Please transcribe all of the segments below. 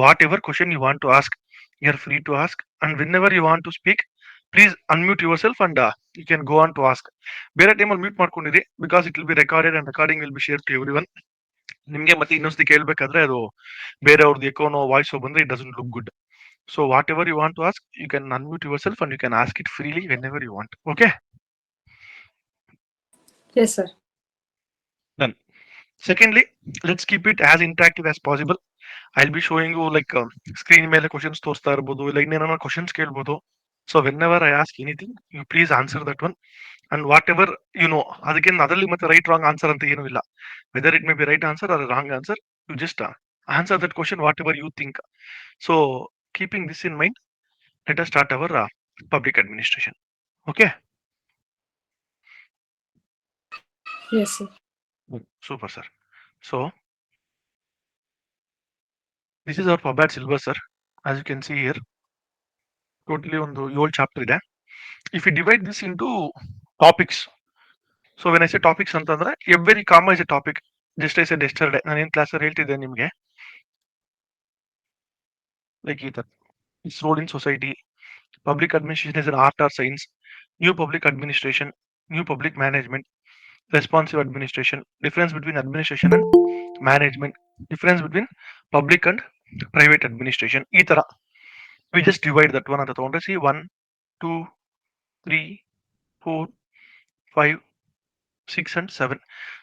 whatever question you want to ask, you're free to ask, and whenever you want to speak, please unmute yourself and you can go on to ask. ಬೇರೆ ಟೈಮಲ್ಲಿ mute ಮಾಡ್ಕೊಂಡಿರಿ, because it will be recorded and recording will be share to everyone. ನಿಮಗೆ ಮತ್ತೆ ಇನ್ನೊಂದ್ಸತಿ ಕೇಳಬೇಕಾದ್ರೆ ಅದು ಬೇರೆಯವ್ರದ್ದು ಎಕೋನೋ ವಾಯ್ಸ್ ಬಂದ್ರೆ it doesn't look good. So whatever you want to ask, you can unmute yourself and you can ask it freely whenever you want. Okay, Yes, sir. done. Secondly, let's keep it as interactive as possible. I'll be showing you like screen ಮೇಲೆ questions ತೋರಿಸ್ತಾ ಇರ್ಬೋದು, ಇಲ್ಲ ಇನ್ನೇನ questions ಕೇಳ್ಬೋದು. So whenever I ask anything, you please answer that one. And whatever you know, ಅದಕ್ಕೆ ಅದರಲ್ಲಿ ಮತ್ತೆ right wrong answer ಅಂತ ಏನೂ ಇಲ್ಲ. Whether it may be right answer or a wrong answer, you just answer that question whatever you think. So keeping this in mind, let us start our public administration. Okay. Yes, sir. Super, sir. So this is our PubAd syllabus, sir. As you can see here, totally ಒಂದು 7 chapter ಇದೆ. If we divide this into topics, so when I say topics ಅಂತಂದ್ರೆ every comma is a topic. Just I said yesterday, ನಾನು ಏನು ಕ್ಲಾಸಲ್ಲಿ ಹೇಳ್ತಿದ್ದೆ ನಿಮಗೆ, like ಈ ತರ its role in society, public administration is an art or science, new public administration, new public management, responsive administration, difference between administration and management, difference between public and private administration. ಈ ತರ we just divide that one ಅಂತ ತಗೊಂಡ್ರೆ, see 1 2 3 4 5 6 and 7.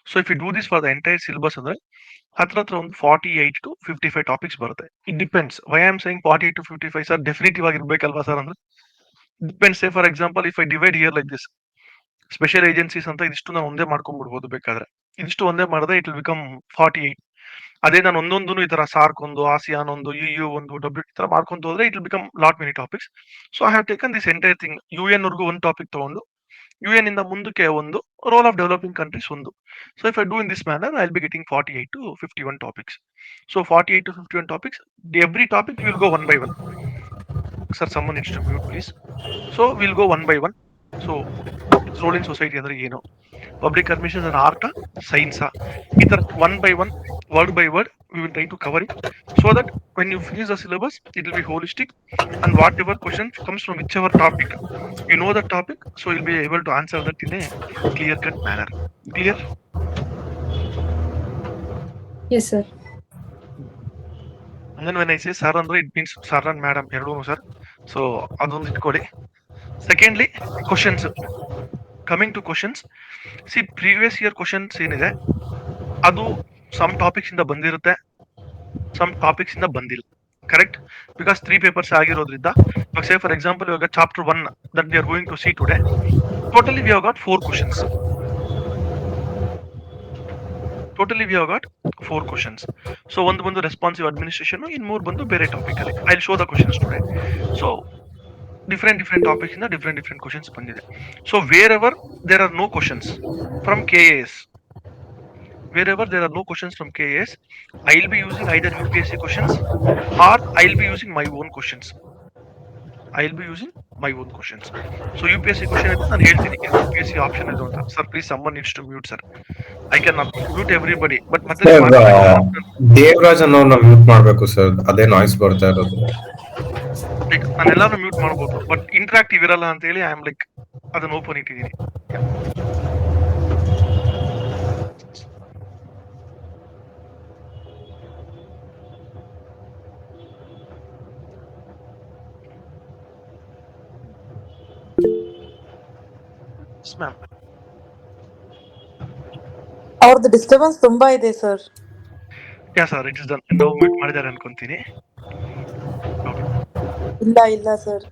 So if you do this for the entire syllabus ಅಂದ್ರೆ ಹತ್ರ ಒಂದು 48 to 55 topics ಬರುತ್ತೆ. It depends. Why am saying 48 to 55 sir, definitive ಆಗಿರ್ಬೇಕಲ್ವಾ sir ಅಂದ್ರೆ depends. Say for example, if I divide here like this, special agencies ಅಂತ ಇದಿಷ್ಟು ನಾನು ಒಂದೇ ಮಾಡ್ಕೊಂಡ್ಬಿಡ್ಬೋದು ಬೇಕಾದ್ರೆ. ಇದಿಷ್ಟು ಒಂದೇ ಮಾಡಿದ್ರೆ ಇಟ್ ವಿಲ್ ಬಿಕಮ್ 48. ಅದೇ ನಾನು ಒಂದೊಂದು ಈ ತರ ಸಾರ್ಕ್ ಒಂದು, ಆಸಿಯಾನ್ ಒಂದು, ಯು ಒಂದು, ಡಬ್ಲ್ಯೂ ಈ ತರ ಮಾಡ್ಕೊಂತ ಹೋದ್ರೆ it will become lot many topics. So I have taken this entire thing. UN ವರ್ಗೂ ಒಂದು ಟಾಪಿಕ್ ತಗೊಂಡು UN ಇಂದ ಮುಂದಕ್ಕೆ ಒಂದು, ರೋಲ್ ಆಫ್ ಡೆವಲಪಿಂಗ್ ಕಂಟ್ರೀಸ್ ಒಂದು. So if I do in this manner, I'll be getting 48 to 51 topics. So 48 to 51 topics. Every topic we will go one by one. Sir, someone needs to mute, please. So we'll go one by one. So its role in society ಅಂದ್ರೆ ಏನು, public administration ಅಂದ್ರೆ art science, ಈ ತರ one by one, word by word we will try to cover it, so that when you finish the syllabus it will be holistic, and whatever question comes from whichever topic, you know the topic, so you'll be able to answer that in a clear cut manner. Clear? Yes, sir. And then when I say sir andre, it means sir and madam ಎರಡೂ sir. So ಅದೊಂದು ಇಟ್ಕೊಳ್ಳಿ. Secondly, questions. Coming to questions, see previous year questions ಏನಿದೆ ಅದು some topics ಇಂದ ಬಂದಿರುತ್ತೆ, some topics ಇಂದ ಬಂದಿಲ್ಲ. Correct? Because 3 papers ಆಗಿರೋದ್ರಿಂದ, ಇವಾಗ ಸೇ ಫಾರ್ ಎಕ್ಸಾಂಪಲ್ ಇವಾಗ chapter 1 that we are going to see today, totally we have got 4 questions. Totally we have got 4 questions. So ಒಂದು ಬಂದು ರೆಸ್ಪಾನ್ಸಿವ್ ಅಡ್ಮಿನಿಸ್ಟ್ರೇಷನ್, ಇನ್ 3 ಬಂದು ಬೇರೆ ಟಾಪಿಕ್ ಅಲ್ಲಿ. I will show the questions today. So different topics ಇಂದ different questions ಬಂದಿದೆ. So wherever there are no questions from KAS, wherever there are no questions from KAS, I'll be using either UPSC questions or I'll be using my own questions. So UPSC question is ನಾನು ಹೇಳ್ತೀನಿ UPSC option ಇದು ಅಂತ. Sir please someone needs to mute, sir. I can mute everybody, but ಮತ್ತೆ Devaraj ಅನ್ನೋರ್ನ mute ಮಾಡಬೇಕು sir, ಅದೇ noise ಬರ್ತಾ ಇರೋದು. ನಾನು ಎಲ್ಲಾನು ಮ್ಯೂಟ್ ಮಾಡಬಹುದು, ಬಟ್ ಇಂಟರಾಕ್ಟಿವ್ ಇರಲ್ಲ ಅಂತ ಹೇಳಿ ಐ ಆಮ್ ಲೈಕ್ ಅದನ್ನ ಓಪನ್ ಇಟ್ಟಿದ್ದೀನಿ. ಮ್ಯಾಮ್ ಅವ್ರದ್ದು ಡಿಸ್ಟರ್ಬೆನ್ಸ್ ತುಂಬಾ ಇದೆ sir. Yeah sir, it is done. ನಾವು ಮ್ಯೂಟ್ ಮಾಡಿದ್ದಾರೆ ಅನ್ಕೊಂತೀನಿ. ಇಲ್ಲ ಸರ್.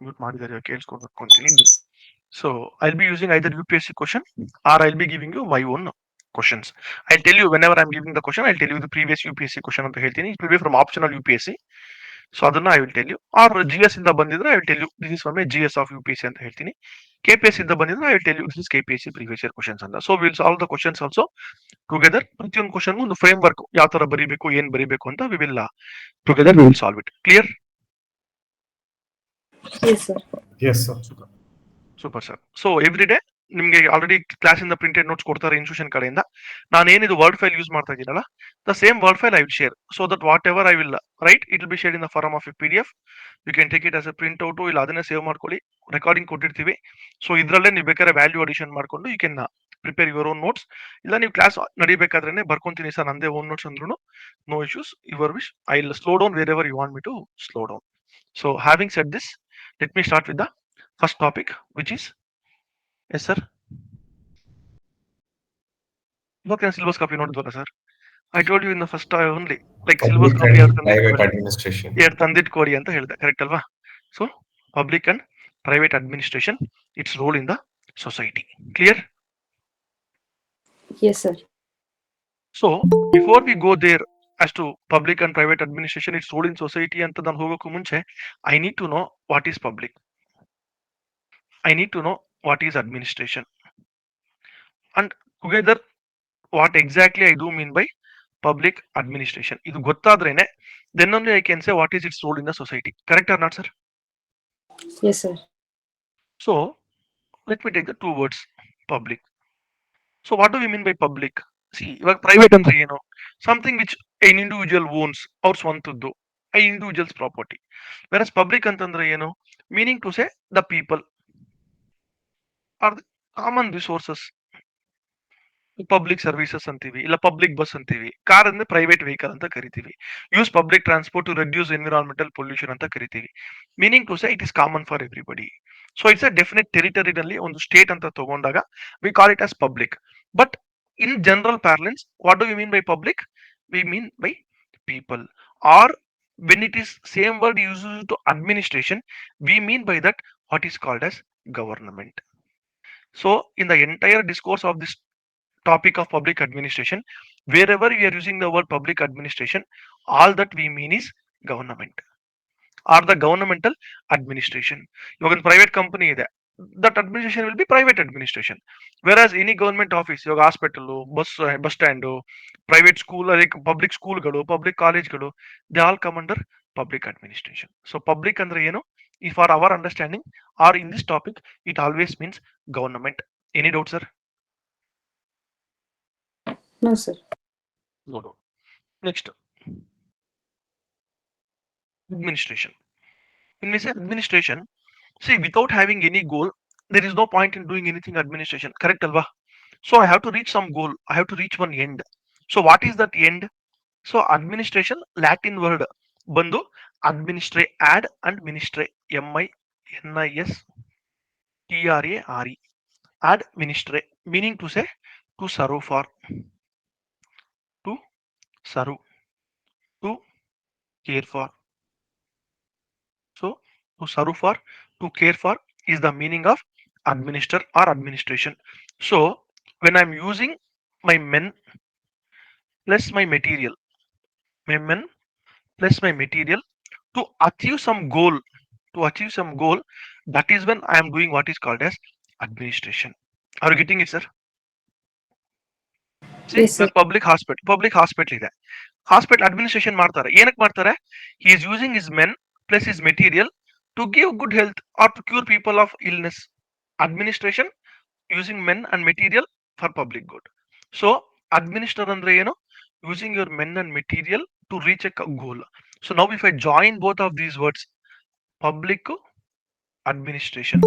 ಮ್ಯೂಟ್ ಮಾಡಿದ್ದಾರೆ, ಕೇಳಿಸ್ಕೊಂಡು ಅನ್ಕೊಂತೀನಿ. So I'll be using either UPSC question or I'll be giving you my own questions. I'll tell you whenever I'm giving the question, I'll tell you the previous UPSC question ಅಂತ ಹೇಳ್ತೀನಿ. It will be from optional UPSC. So ಅದನ್ನ I will tell you. Or GS ಇಂದ ಬಂದಿದ್ರೆ I will tell you this is from a GS of UPSC ಅಂತ ಹೇಳ್ತೀನಿ. KPSC ಇಂದ ಬಂದಿದ್ರೆ I will tell you this is KPSC previous year questions ಅಂತ. So we'll solve the questions also together. ಪ್ರತಿಯೊಂದು question ಒಂದು frame work, ಯಾವ ತರ ಬರೀಬೇಕು, ಏನ್ ಬರೀಬೇಕು ಅಂತ we will together we will solve it. Clear? Yes, sir. Yes, sir. Super sir. So every day ನಿಮಗೆ ಆಲ್ರೆಡಿ ಕ್ಲಾಸಿಂದ ಪ್ರಿಂಟೆಡ್ ನೋಟ್ಸ್ ಕೊಡ್ತಾರೆ ಇನ್ಸ್ಟಿಟ್ಯೂಷನ್ ಕಡೆಯಿಂದ. ನಾನೇನಿದು ವರ್ಡ್ ಫೈಲ್ ಯೂಸ್ ಮಾಡ್ತಾ ಇದ್ದೀನಲ್ಲ, the same word file I will share so that whatever I will write it will be share in the form of a PDF. You can take it as a print out, ಇಲ್ಲ ಅದನ್ನೇ save ಮಾಡ್ಕೊಳ್ಳಿ. Recording ಕೊಟ್ಟಿರ್ತೀವಿ, so ಇದರಲ್ಲೇ ನೀವು ಬೇಕಾದ್ರೆ value addition ಮಾಡ್ಕೊಂಡು you can prepare your own notes. ಇಲ್ಲ ನೀವು ಕ್ಲಾಸ್ ನಡಿಬೇಕಾದ್ರೆ ಬರ್ಕೊಂತೀನಿ ಸರ್ ನಂದೇ ಓನ್ ನೋಟ್ಸ್ ಅಂದ್ರೂ no issues, your wish. I will slow down wherever you want me to slow down. So having said this, let me start with the first topic which is. Yes sir, ಇವಾಗ syllabus copy ನೋಡಿದ್ವಲ್ಲ sir, I told you in the first only like syllabus Public copy and private administration. ಎರಡು ತಂದಿಟ್ಕೊಡಿ ಅಂತ ಹೇಳಿದೆ, correct ಅಲ್ವಾ? So public and private administration, its role in the society. Clear? Yes, sir. So before we go there as to public and private administration, its role in society ಅಂತ ನಾನು ಹೋಗೋಕ್ಕೂ ಮುಂಚೆ I need to know what is public, I need to know what is administration, and together what exactly I do mean by public administration. ಇದು ಗೊತ್ತಾದ್ರೇನೆ then only I can say what is its role in the society. Correct or not, sir? Yes, sir. So let me take the two words public. So what do we mean by public? See, ಇವಾಗ private ಅಂದ್ರೆ ಏನು? Something which an individual owns ಅವ್ರ ಸ್ವಂತದ್ದು, a individual's property. Whereas public ಅಂತಂದ್ರೆ ಏನು? Meaning to say the people or the common resources. Public services ಅಂತೀವಿ, ಇಲ್ಲ public bus ಅಂತೀವಿ. ಕಾರ್ ಅಂದ್ರೆ ಪ್ರೈವೇಟ್ ವೆಹಿಕಲ್ ಅಂತ ಕರಿತೀವಿ. Use public transport to reduce environmental pollution ಅಂತ ಕರಿತೀವಿ. Meaning to say it is common for everybody. So it's a definite ಟೆರಿಟರಿನಲ್ಲಿ ಒಂದು ಸ್ಟೇಟ್ ಅಂತ ತಗೊಂಡಾಗ we call it as public. But in general parlance what do we mean by public? We mean by people. Or when it is same word used to administration, we mean by that what is called as government. So in the entire discourse of this topic of public administration, wherever we are using the word public administration, all that we mean is government or the governmental administration. ಇವಾಗ ಒಂದು private company ಇದೆ, that administration will be private administration. Versus any government office, ಇವಾಗ hospital, bus stand, private school, like public ಸ್ಕೂಲ್ಗಳು, public ಕಾಲೇಜ್ಗಳು, they all come under public administration. So public ಅಂದ್ರೆ ಏನು? ಈ for our understanding or in this topic it always means government. Any doubt sir? No, sir. No. Next, administration. When we say administration, see, without having any goal, there is no point in doing anything administration. Correct, Alva? So I have to reach some goal. I have to reach one end. So what is that end? So administration, Latin word ಬಂದು administre, add and ministre, MINISTRE, add ministre, meaning to say to serve for, to serve, to care for. So to serve for, to care for is the meaning of administer or administration. So when I'm using my men plus my material, my men plus my material to achieve some goal, to achieve some goal, that is when I am doing what is called as administration. Are you getting it, sir? See, Yes, sir. Public hospital ಇದೆ, hospital administration ಮಾಡ್ತಾರೆ. ಏನಕ್ಕೆ ಮಾಡ್ತಾರೆ? He is using his men plus his material to give good health or to cure people of illness. Administration using men and material for public good. So administer ಅಂದ್ರೆ ಏನು? Using your men and material to reach a goal. So now if I join both of these words, public administration,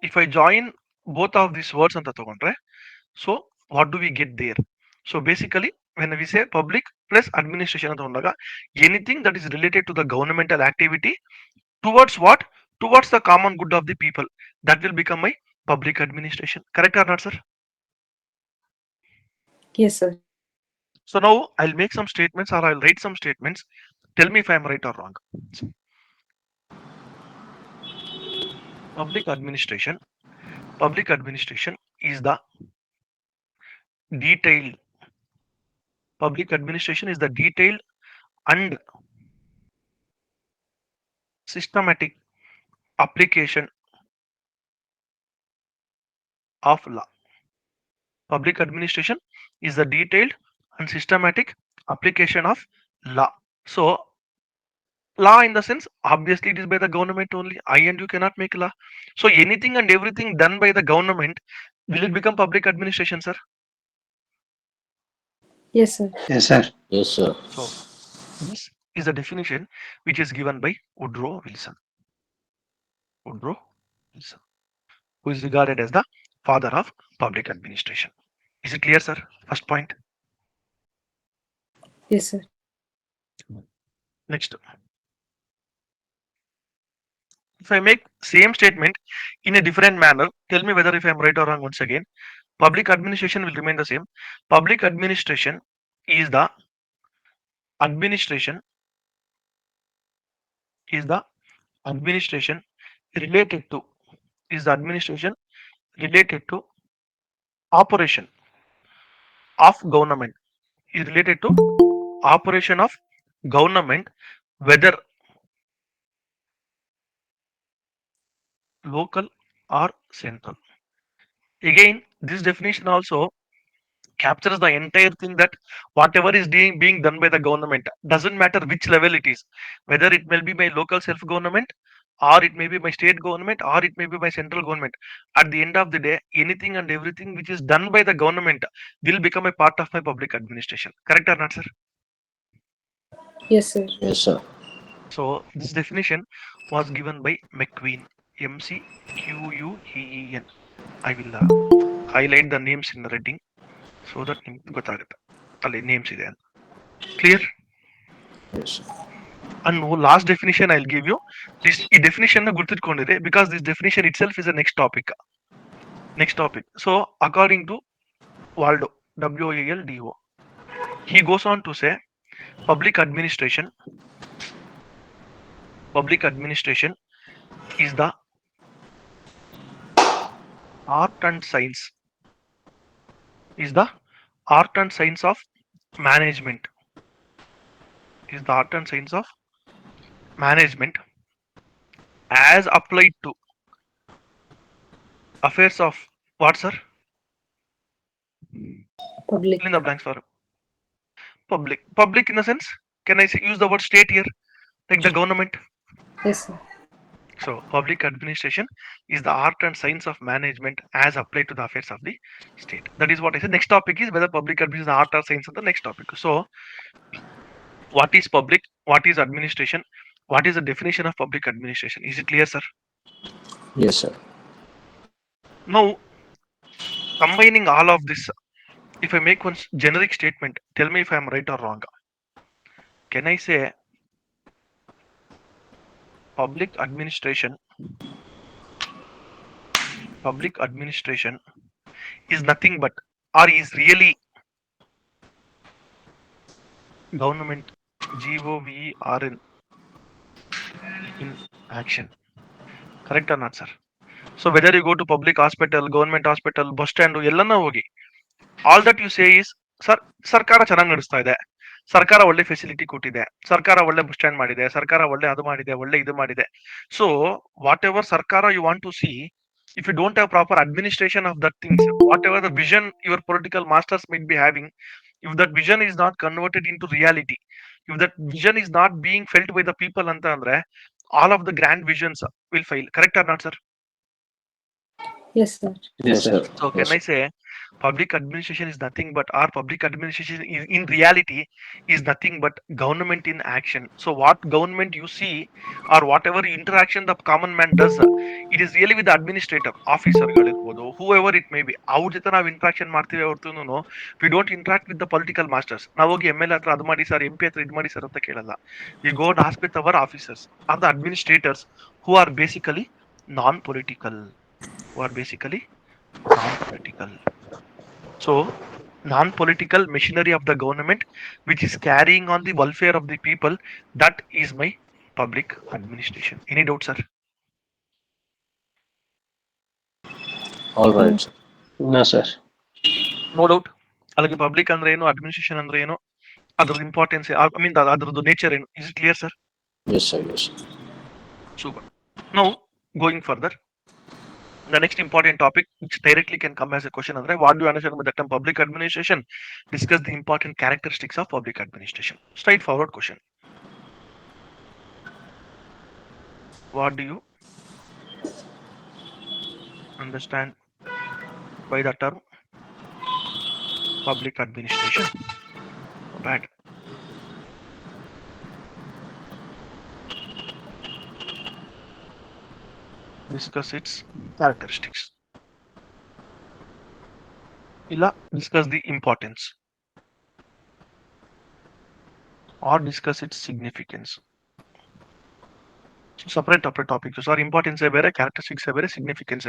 if I join both of these words ಅಂತ ತಗೊಂಡ್ರೆ, so what do we get there? So basically when we say public plus administration ಅಂತ ಬಂದಾಗ, anything that is related to the governmental activity towards what? Towards the common good of the people, that will become my public administration. Correct or not, sir? Yes, sir. So now I'll make some statements or I'll write some statements. Tell me if I'm right or wrong. Public administration is the detailed, public administration is the detailed and systematic application of law. Public administration is the detailed and systematic application of law. So Law in the sense, obviously it is by the government only. I and you cannot make law. So anything and everything done by the government, will it become public administration, sir? Yes, sir. Yes, sir. Yes, sir. So this is the definition which is given by Woodrow Wilson. Woodrow Wilson, who is regarded as the father of public administration. Is it clear, sir? First point. Yes, sir. Next, if I make same statement in a different manner, tell me whether if I am right or wrong once again. Public administration will remain the same. Public administration is the administration is the administration related to is the administration related to operation of government, is related to operation of government, whether local or central. Again, this definition also captures the entire thing, that whatever is being done by the government, doesn't matter which level it is, whether it may be by local self government, or it may be by state government, or it may be by central government. At the end of the day, anything and everything which is done by the government will become a part of my public administration. Correct or not, sir? Yes, sir. Yes, sir. So this definition was given by McQueen, McQueen. I will highlight the names in the reading so that ನಿಮ್ಗೆ ಗೊತ್ತಾಗುತ್ತೆ ಅಲ್ಲಿ names ಇದೆ ಅಂತ. Clear? Yes, sir. And last definition I'll give you. This definition ಗುರ್ತಿಟ್ಕೊಂಡಿದೆ, because this definition itself is a next topic. So according to Waldo, WALDO, he goes on to say public administration is the art and science of management, as applied to affairs of what, sir? Public. Fill in the blanks for public in the sense, can I use the word state here, like the government? Yes, sir. So public administration is the art and science of management as applied to the affairs of the state. That is what I said. Next topic is whether public administration is art or science of the next topic. So what is public, what is administration, what is the definition of public administration? Is it clear, sir? Yes, sir. Now, combining all of this, if I make one generic statement, tell me if I am right or wrong. Can I say public administration is nothing but, or is really government, GOVERN, in action? Correct or not, sir? So whether you go to public hospital, government hospital, bus stand, ಎಲ್ಲನ ಹೋಗಿ, all that you say is, sir ಸರ್ಕಾರ ಚೆನ್ನಾಗಿ ನಡೆಸ್ತಾ ಇದೆ, ಸರ್ಕಾರ ಒಳ್ಳೆ facility ಕೊಟ್ಟಿದೆ, ಸರ್ಕಾರ ಒಳ್ಳೆ ಬಸ್ ಸ್ಟ್ಯಾಂಡ್ ಮಾಡಿದೆ, ಸರ್ಕಾರ ಒಳ್ಳೆ ಅದು ಮಾಡಿದೆ, ಒಳ್ಳೆ ಇದು ಮಾಡಿದೆ. ಸೊ ವಾಟ್ ಎವರ್ ಸರ್ಕಾರ you want to see, if you don't have proper administration of that things, whatever the vision your political masters might be having, if that vision is not converted into reality, if that vision is not being felt by the people ಅಂತ ಅಂದ್ರೆ, all of the grand visions will fail. Correct or not, sir? Yes, sir. Yes, sir. So can I say public administration is nothing but, or public administration is in reality is nothing but government in action. So what government you see, or whatever interaction the common man does, it is really with the administrator, officer ಗಳಿರ್ಬೋದು, whoever it may be, ಅವ್ರ ಜೊತೆ ನಾವು interaction ಮಾಡ್ತೀವಿ ಹೊರತು we don't interact with the political masters. ನಾವು ಹೋಗಿ MLA ಹತ್ರ ಅದು ಮಾಡಿ ಸರ್, MP ಹತ್ರ ಇದು ಮಾಡಿ ಸರ್ ಅಂತ ಕೇಳಲ್ಲ. We go and ask with our officers or the administrators who are basically non-political. So non-political machinery of the government which is carrying on the welfare of the people, that is my public administration. Any doubt, sir? All right, sir. No, sir. No doubt. అలాగే public ಅಂದ್ರೆ ಏನು, administration ಅಂದ್ರೆ ಏನು, ಅದ್ರದ್ದು importance, I mean ಅದ್ರದ್ದು nature ಏನು? Is it clear, sir? Yes, sir. Yes, sir. Super. Now going further, the next important topic which directly can come as a question andre, what do you understand by the term public administration? Discuss the important characteristics of public administration. Straightforward question. What do you understand by the term public administration? Bad. Discuss its characteristics. Illa discuss the importance or discuss its significance. So separate topics. So importance characteristics significance.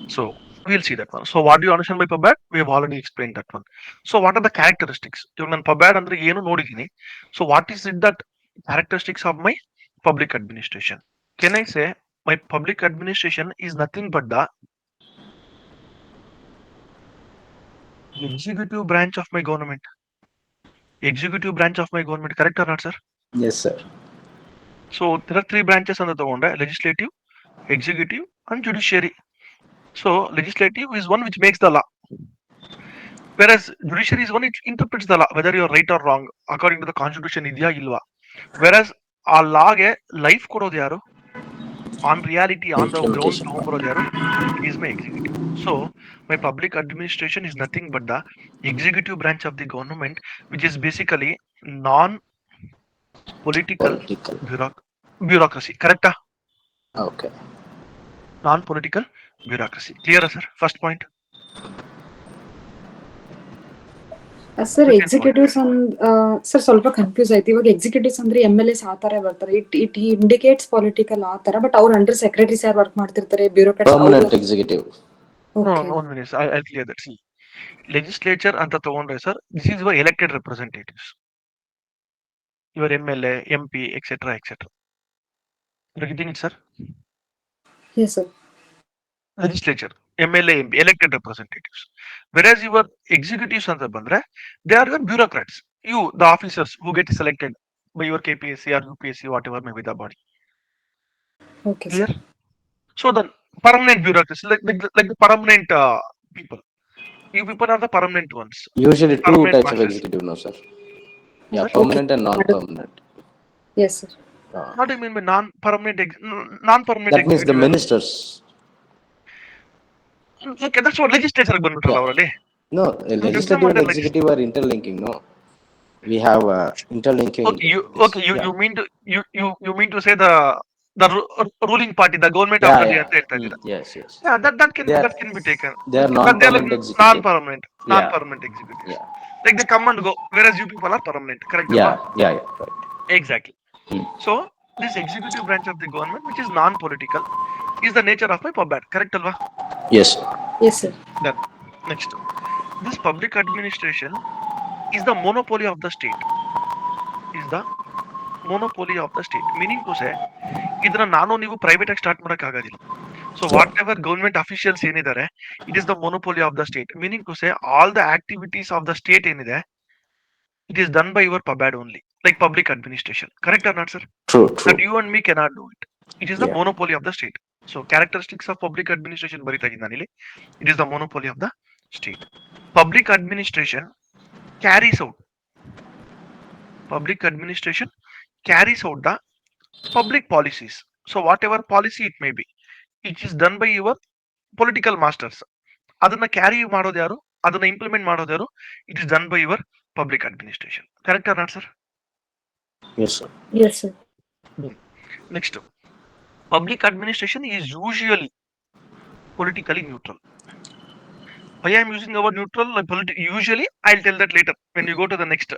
So we'll see that one. So what do you understand by PubAd? We have already explained that one. So what are the characteristics? PubAd andre ಏನು ನೋಡಿದೀನಿ. So what is it that characteristics of my public administration? Can I say my public administration is nothing but the executive branch of my government? Executive branch of my government, correct or not, sir? Yes, sir. So there are three branches on the legislative, executive, and judiciary. So legislative is one which makes the law, whereas judiciary is one which interprets the law, whether you're right or wrong according to the constitution idya ilva. Whereas ಆ ಲಾಗೆ life ಕೊಡೋದು ಯಾರು, on reality, on the ground Implementation. ತಗೊಂಬರೋದು ಯಾರು? It is my executive. So my public administration is nothing but the executive branch of the government, which is basically non-political Political. bureaucracy. Correct? Okay. Non-political bureaucracy. Clear, sir? First point. Sir executives sir ಸ್ವಲ್ಪ confuse ಆಯ್ತು. ಇವಾಗ executives ಅಂದ್ರೆ MLAs ಆ ತರ ಬರ್ತಾರೆ. It indicates political ಆ ತರ, but ಅವ್ರ ಅಂಡರ್ ಸೆಕ್ರೆಟರೀಸ್ ಯಾರು ವರ್ಕ್ ಮಾಡ್ತಿರ್ತಾರೆ, bureaucrats. Permanent executive. No, 1 minute. I'll clear that. See, legislature anta tagondre, sir, this is your elected representatives, your MLA, MP, etc. You're getting it, sir? Yes, sir. Legislature, MLA, MP, elected representatives. Whereas your executives anta bandre, they are your bureaucrats. You, the officers who get selected by your KPSC or UPSC, whatever may be the body. Okay, Clear? sir. So the permanent bureaucrats, like the permanent people. You people are the permanent ones. Usually two Permanent types of masters. executive, no, sir. Yeah, Sir? permanent and non-permanent. Yes, sir. What do you mean by non-permanent non-permanent That means the executive? ministers. Okay, that's what legislature ಬಂದ್ಬಿಟ್ರಲ್ಲ ಅವರಲ್ಲಿ. No, legislative and executive are interlinking. No, we have interlinking. Okay, you mean to you mean to say the ruling party, the government of the day ಅಂತ ಹೇಳ್ತಾ ಇದ್ದೀರಾ? Yes. Yeah, that can be taken. They are But they are non-permanent executive. non-permanent executives. Yeah. Like they come and go, whereas you people are permanent. Correct? Yeah. Right. Exactly. So this executive branch of the government, which is non-political, is the nature of my PubAd. Correct, alva? Yes. Yes, sir. Then next, this public administration is the monopoly of the state. Is the monopoly of the state. Meaning to say, ಇದನ್ನ ನಾನು ನೀವು private ಆಗಿ start ಮಾಡಕ್ ಆಗೋದಿಲ್ಲ. So whatever government officials ಏನಿದ್ದಾರೆ, it is the monopoly of the state. Meaning to say, all the activities of the state ಏನಿದೆ, it is done by your PubAd only, like public administration. Correct or not, sir? True. That you and me cannot do it. It is the Yeah. monopoly of the state. So characteristics of public administration ಬರಿತಾ ಇದ್ದೀನಿ ನಾನಿಲ್ಲಿ. It is the monopoly of the state. Public administration carries out the public policies. So whatever policy it may be, it is done by your political masters. ಅದನ್ನ carry ಮಾಡೋದು ಯಾರು, ಅದನ್ನ implement ಮಾಡೋದು ಯಾರು? It is done by your public administration. Correct or not, sir? Yes, sir. Yes, sir. Next, public administration is usually politically neutral. Why I am using the word neutral? Usually, I'll tell that later when you go to the next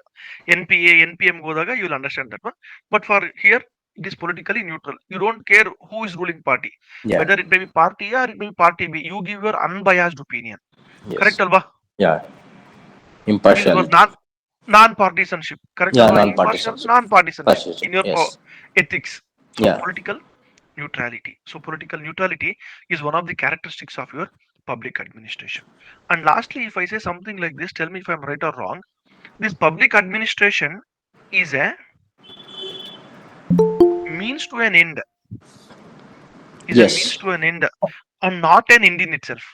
NPA, NPM godaga, you will understand that one. But for here, it is politically neutral. You don't care who is ruling party, Yeah. whether it may be party A or it may be party B. You give your unbiased opinion. Yes. Correct, alva? Yeah. It Impartiality. was non-partisanship. Correct? Yeah, alva? non-partisanship. Non-partisanship in your Yes. ethics. So Yeah. political neutrality. So political neutrality is one of the characteristics of your public administration. And lastly, if I say something like this, tell me if I'm right or wrong. This public administration is a means to an end. Is Yes. a means to an end and not an end in itself.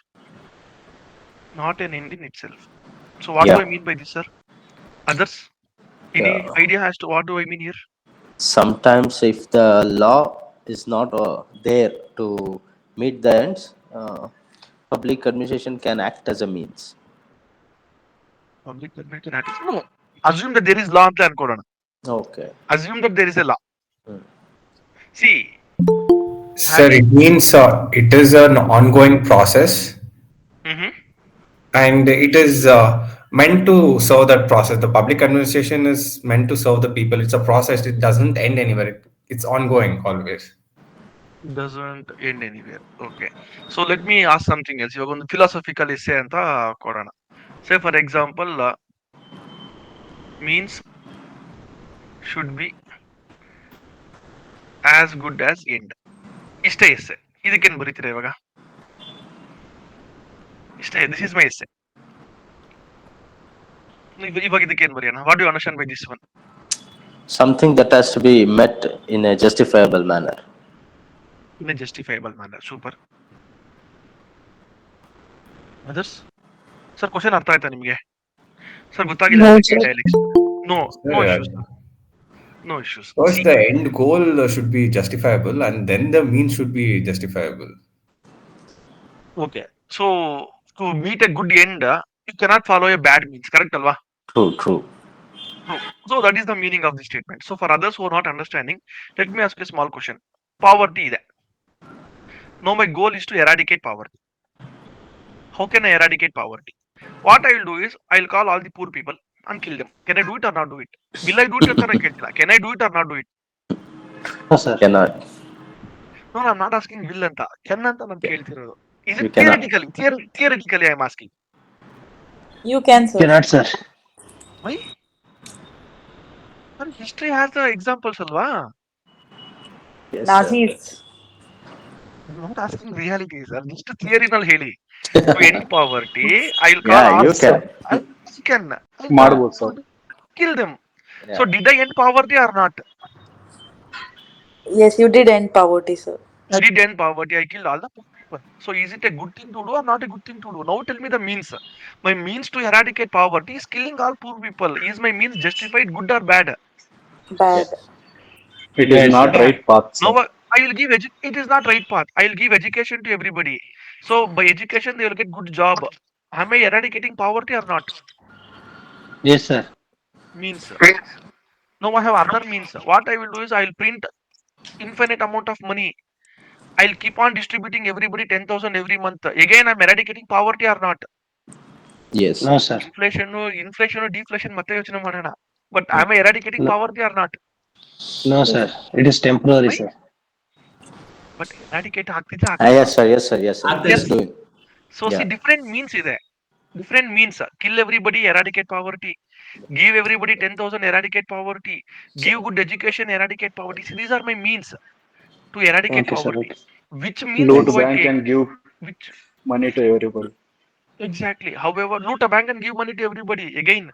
Not an end in itself. So what Yeah. do I mean by this, sir? Others? Any Yeah. idea as to what do I mean here? Sometimes if the law is not there to meet the ends, public administration can act as a means. Public administration acts. No, assume that there is law ಅಂತ ಅನ್ಕೊಳ್ಳೋಣ. Okay. Assume that there is a law. See, Sir, it means it is an ongoing process, mhm. and it is meant to serve that process. The public administration is meant to serve the people. It's a process. It doesn't end anywhere. It's ongoing always. Doesn't end anywhere. Okay. So let me ask something else. ಇವಾಗ ಒಂದು philosophical essay ಅಂತ ಕೊಡೋಣ. Say for example, means should be as good as end. ಇಷ್ಟೇ essay. ಇದಕ್ಕೇನು ಬರೀತೀರಾ ಇವಾಗ? ಇಷ್ಟೇ. This is my essay. ಇವಾಗ ಇದಕ್ಕೇನು ಬರೆಯೋಣ? What do you understand by this one? Something that has to be met in a justifiable manner. In a justifiable manner. Super. Others? Sir, question ಅರ್ಥ ಆಯ್ತಾ ನಿಮಗೆ? Sir, ಗೊತ್ತಾಗಿಲ್ಲ dialects. No issues. No issues. First, the end goal should be justifiable, and then the means should be justifiable. Okay. So, to meet a good end, you cannot follow a bad means. Correct, alva? True. So, that is the meaning of the statement. So, for others who are not understanding, let me ask you a small question. Poverty ಇದೆ. Now, my goal is to eradicate poverty. How can I eradicate poverty? What I will do is, I will call all the poor people and kill them. Can I do it or not do it? Will I do it ಅಂತ ನಾನು ಕೇಳ್ತಿಲ್ಲ. Can I do it or not do it? No, sir. Cannot. No, I'm not asking will ಅಂತ. Can ಅಂತ ನಾನು ಕೇಳ್ತಿರೋದು. Is You it cannot. theoretically I am asking. You can, sir. Cannot, sir. Why? And history has the examples, alva? Yes, Nazis. I'm not asking reality, sir. Just theory nal ಹೇಳಿ. To end poverty, I will call Yeah, all you can. I can ಮಾಡ್ಬೋದು sir. kill them. Yeah. So did I end poverty or not? Yes, you did end poverty, sir. I did end poverty. I killed all the poor people. So is it a good thing to do or not a good thing to do? Now tell me the means. My means to eradicate poverty is killing all poor people. Is my means justified, good or bad? Bad. It is not right path, sir. Now I will give it is not right path. I will give education to everybody. So by education they will get good job. Am I eradicating poverty or not? Yes, sir. Means. Now I have other means. What I will do is I will print infinite amount of money. I'll keep on distributing everybody 10,000 every month. Again, I'm eradicating poverty or not? Yes. No, sir. Inflation, deflation, ಮತ್ತೆ ಯೋಚನೆ ಮಾಡೋಣ. But am I eradicating No. poverty or not? No, sir. It is temporary, Why? sir. But eradicate ಆಗ್ತಿದೆ Yes, sir. Yes, doing. So see, different means ಇದೆ. Different means. Kill everybody, eradicate poverty. Give everybody 10,000, eradicate poverty. Give good education, eradicate poverty. See, these are my means to eradicate Okay, sir. poverty. Okay. Which means Loot do I bank take? and give Which money to everybody. exactly? However, loot a bank and give money to everybody. Again,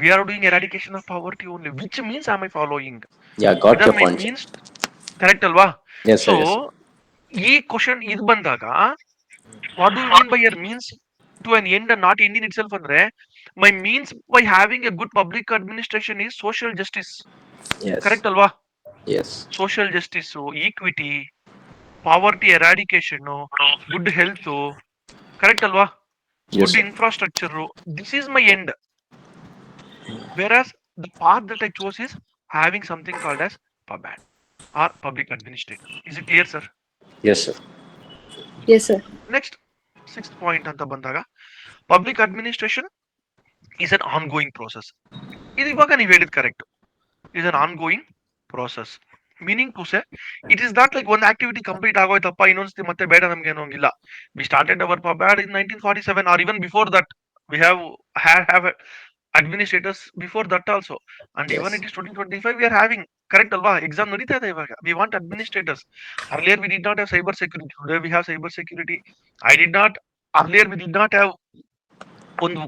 we are doing eradication of poverty only. Which means am I following? Yeah, got Whether your my point. means correct alva? Yes, So sir. Yes. ಈ question ಇದು ಬಂದಾಗ what do you mean by your means to an end and not end in itself ಅಂದ್ರೆ my means by having a good public administration is social justice. Yes. Correct alva? Yes. Social justice, equity, poverty eradication, good health, correct alva? Yes, Good sir. infrastructure. This is my end. Whereas the path that I chose is having something called as PubAd or public administrator. Is it clear, sir? Yes, sir. Yes, sir. Next, sixth point ಅಂತ ಬಂದಾಗ public administration is an ongoing process. ಇದು ಇವಾಗ ನೀವು ಹೇಳಿದ್ correct. Is an ongoing process. Meaning to say, it is not like one activity complete ಆಗೋಯ್ತಪ್ಪ ಇನ್ನೊಂದ್ಸತಿ ಮತ್ತೆ ಬೇಡ ನಮ್ಗೆ ಅನ್ನೋಂಗಿಲ್ಲ. We started our PubAd in 1947 or even before that. We have administrators before that also. And Yes. even it is 2025 we are having. Correct alva? Exam ನಡೀತಾ ಇದೆ ಇವಾಗ. We want administrators. Earlier we did not have cyber security. Today we have cyber security. Earlier we did not have ಒಂದು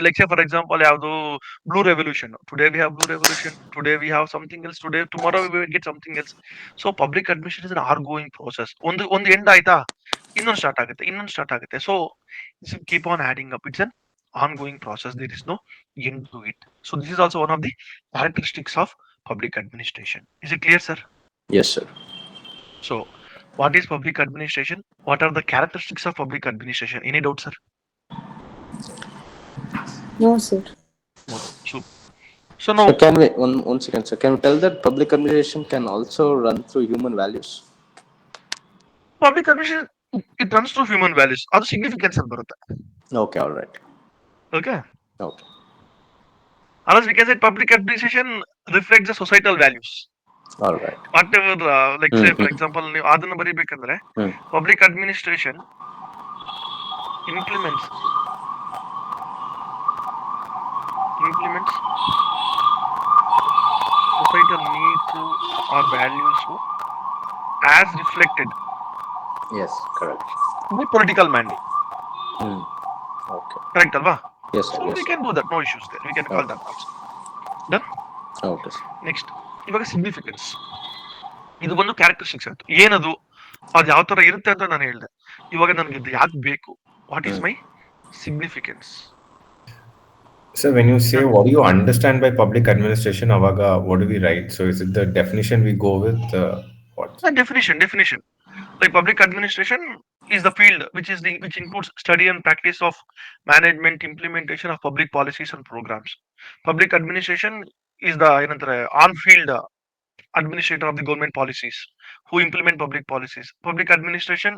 like say for example ಯಾವುದು blue revolution. Today we have blue revolution. Today we have something else. Tomorrow we will get something else. So public administration is an ongoing process. ಒಂದು end ಆಯ್ತಾ ಇನ್ನೊಂದು start ಆಗುತ್ತೆ. So keep on adding up. It's an ongoing process. There is no end to it. So this is also one of the characteristics of public administration. Is it clear, sir? Yes, sir. So, what is public administration? What are the characteristics of public administration? Any doubt, sir? No, sir. No. So now, So can we one second, sir? Can we tell that public administration can also run through human values? public administration, it runs through human values. ಅದು significance ಅಲ್ಲಿ ಬರುತ್ತೆ. Okay, all right. Okay. Okay. Unless we can say public administration reflects the societal values. All right. Whatever, like say for example, ನೀವು ಅದನ್ನ ಬರೀಬೇಕಂದ್ರೆ public administration implements societal needs or values as reflected Yes, correct. by political mandate. Okay. Correct alva? Yes, sir. So Yes, we sir. can do that, no issues there. We can call that also. Done? Okay, sir. Next, ಇವಾಗ significance. ಇದು ಒಂದು characteristics ಆಯ್ತು. ಏನದು, ಅದು ಯಾವ ತರ ಇರುತ್ತೆ ಅಂತ ನಾನು ಹೇಳಿದೆ. ಇವಾಗ ನನಗೆ ಇದು ಯಾಕೆ ಬೇಕು? What is my significance? So when you say what do you understand by public administration, Avaga, what do we write? So is it the definition we go with? What? Definition. Like public administration is the field which includes study and practice of management, implementation of public policies and programs. Public administration is the on-field administrator of the government policies who implement public policies. Public administration,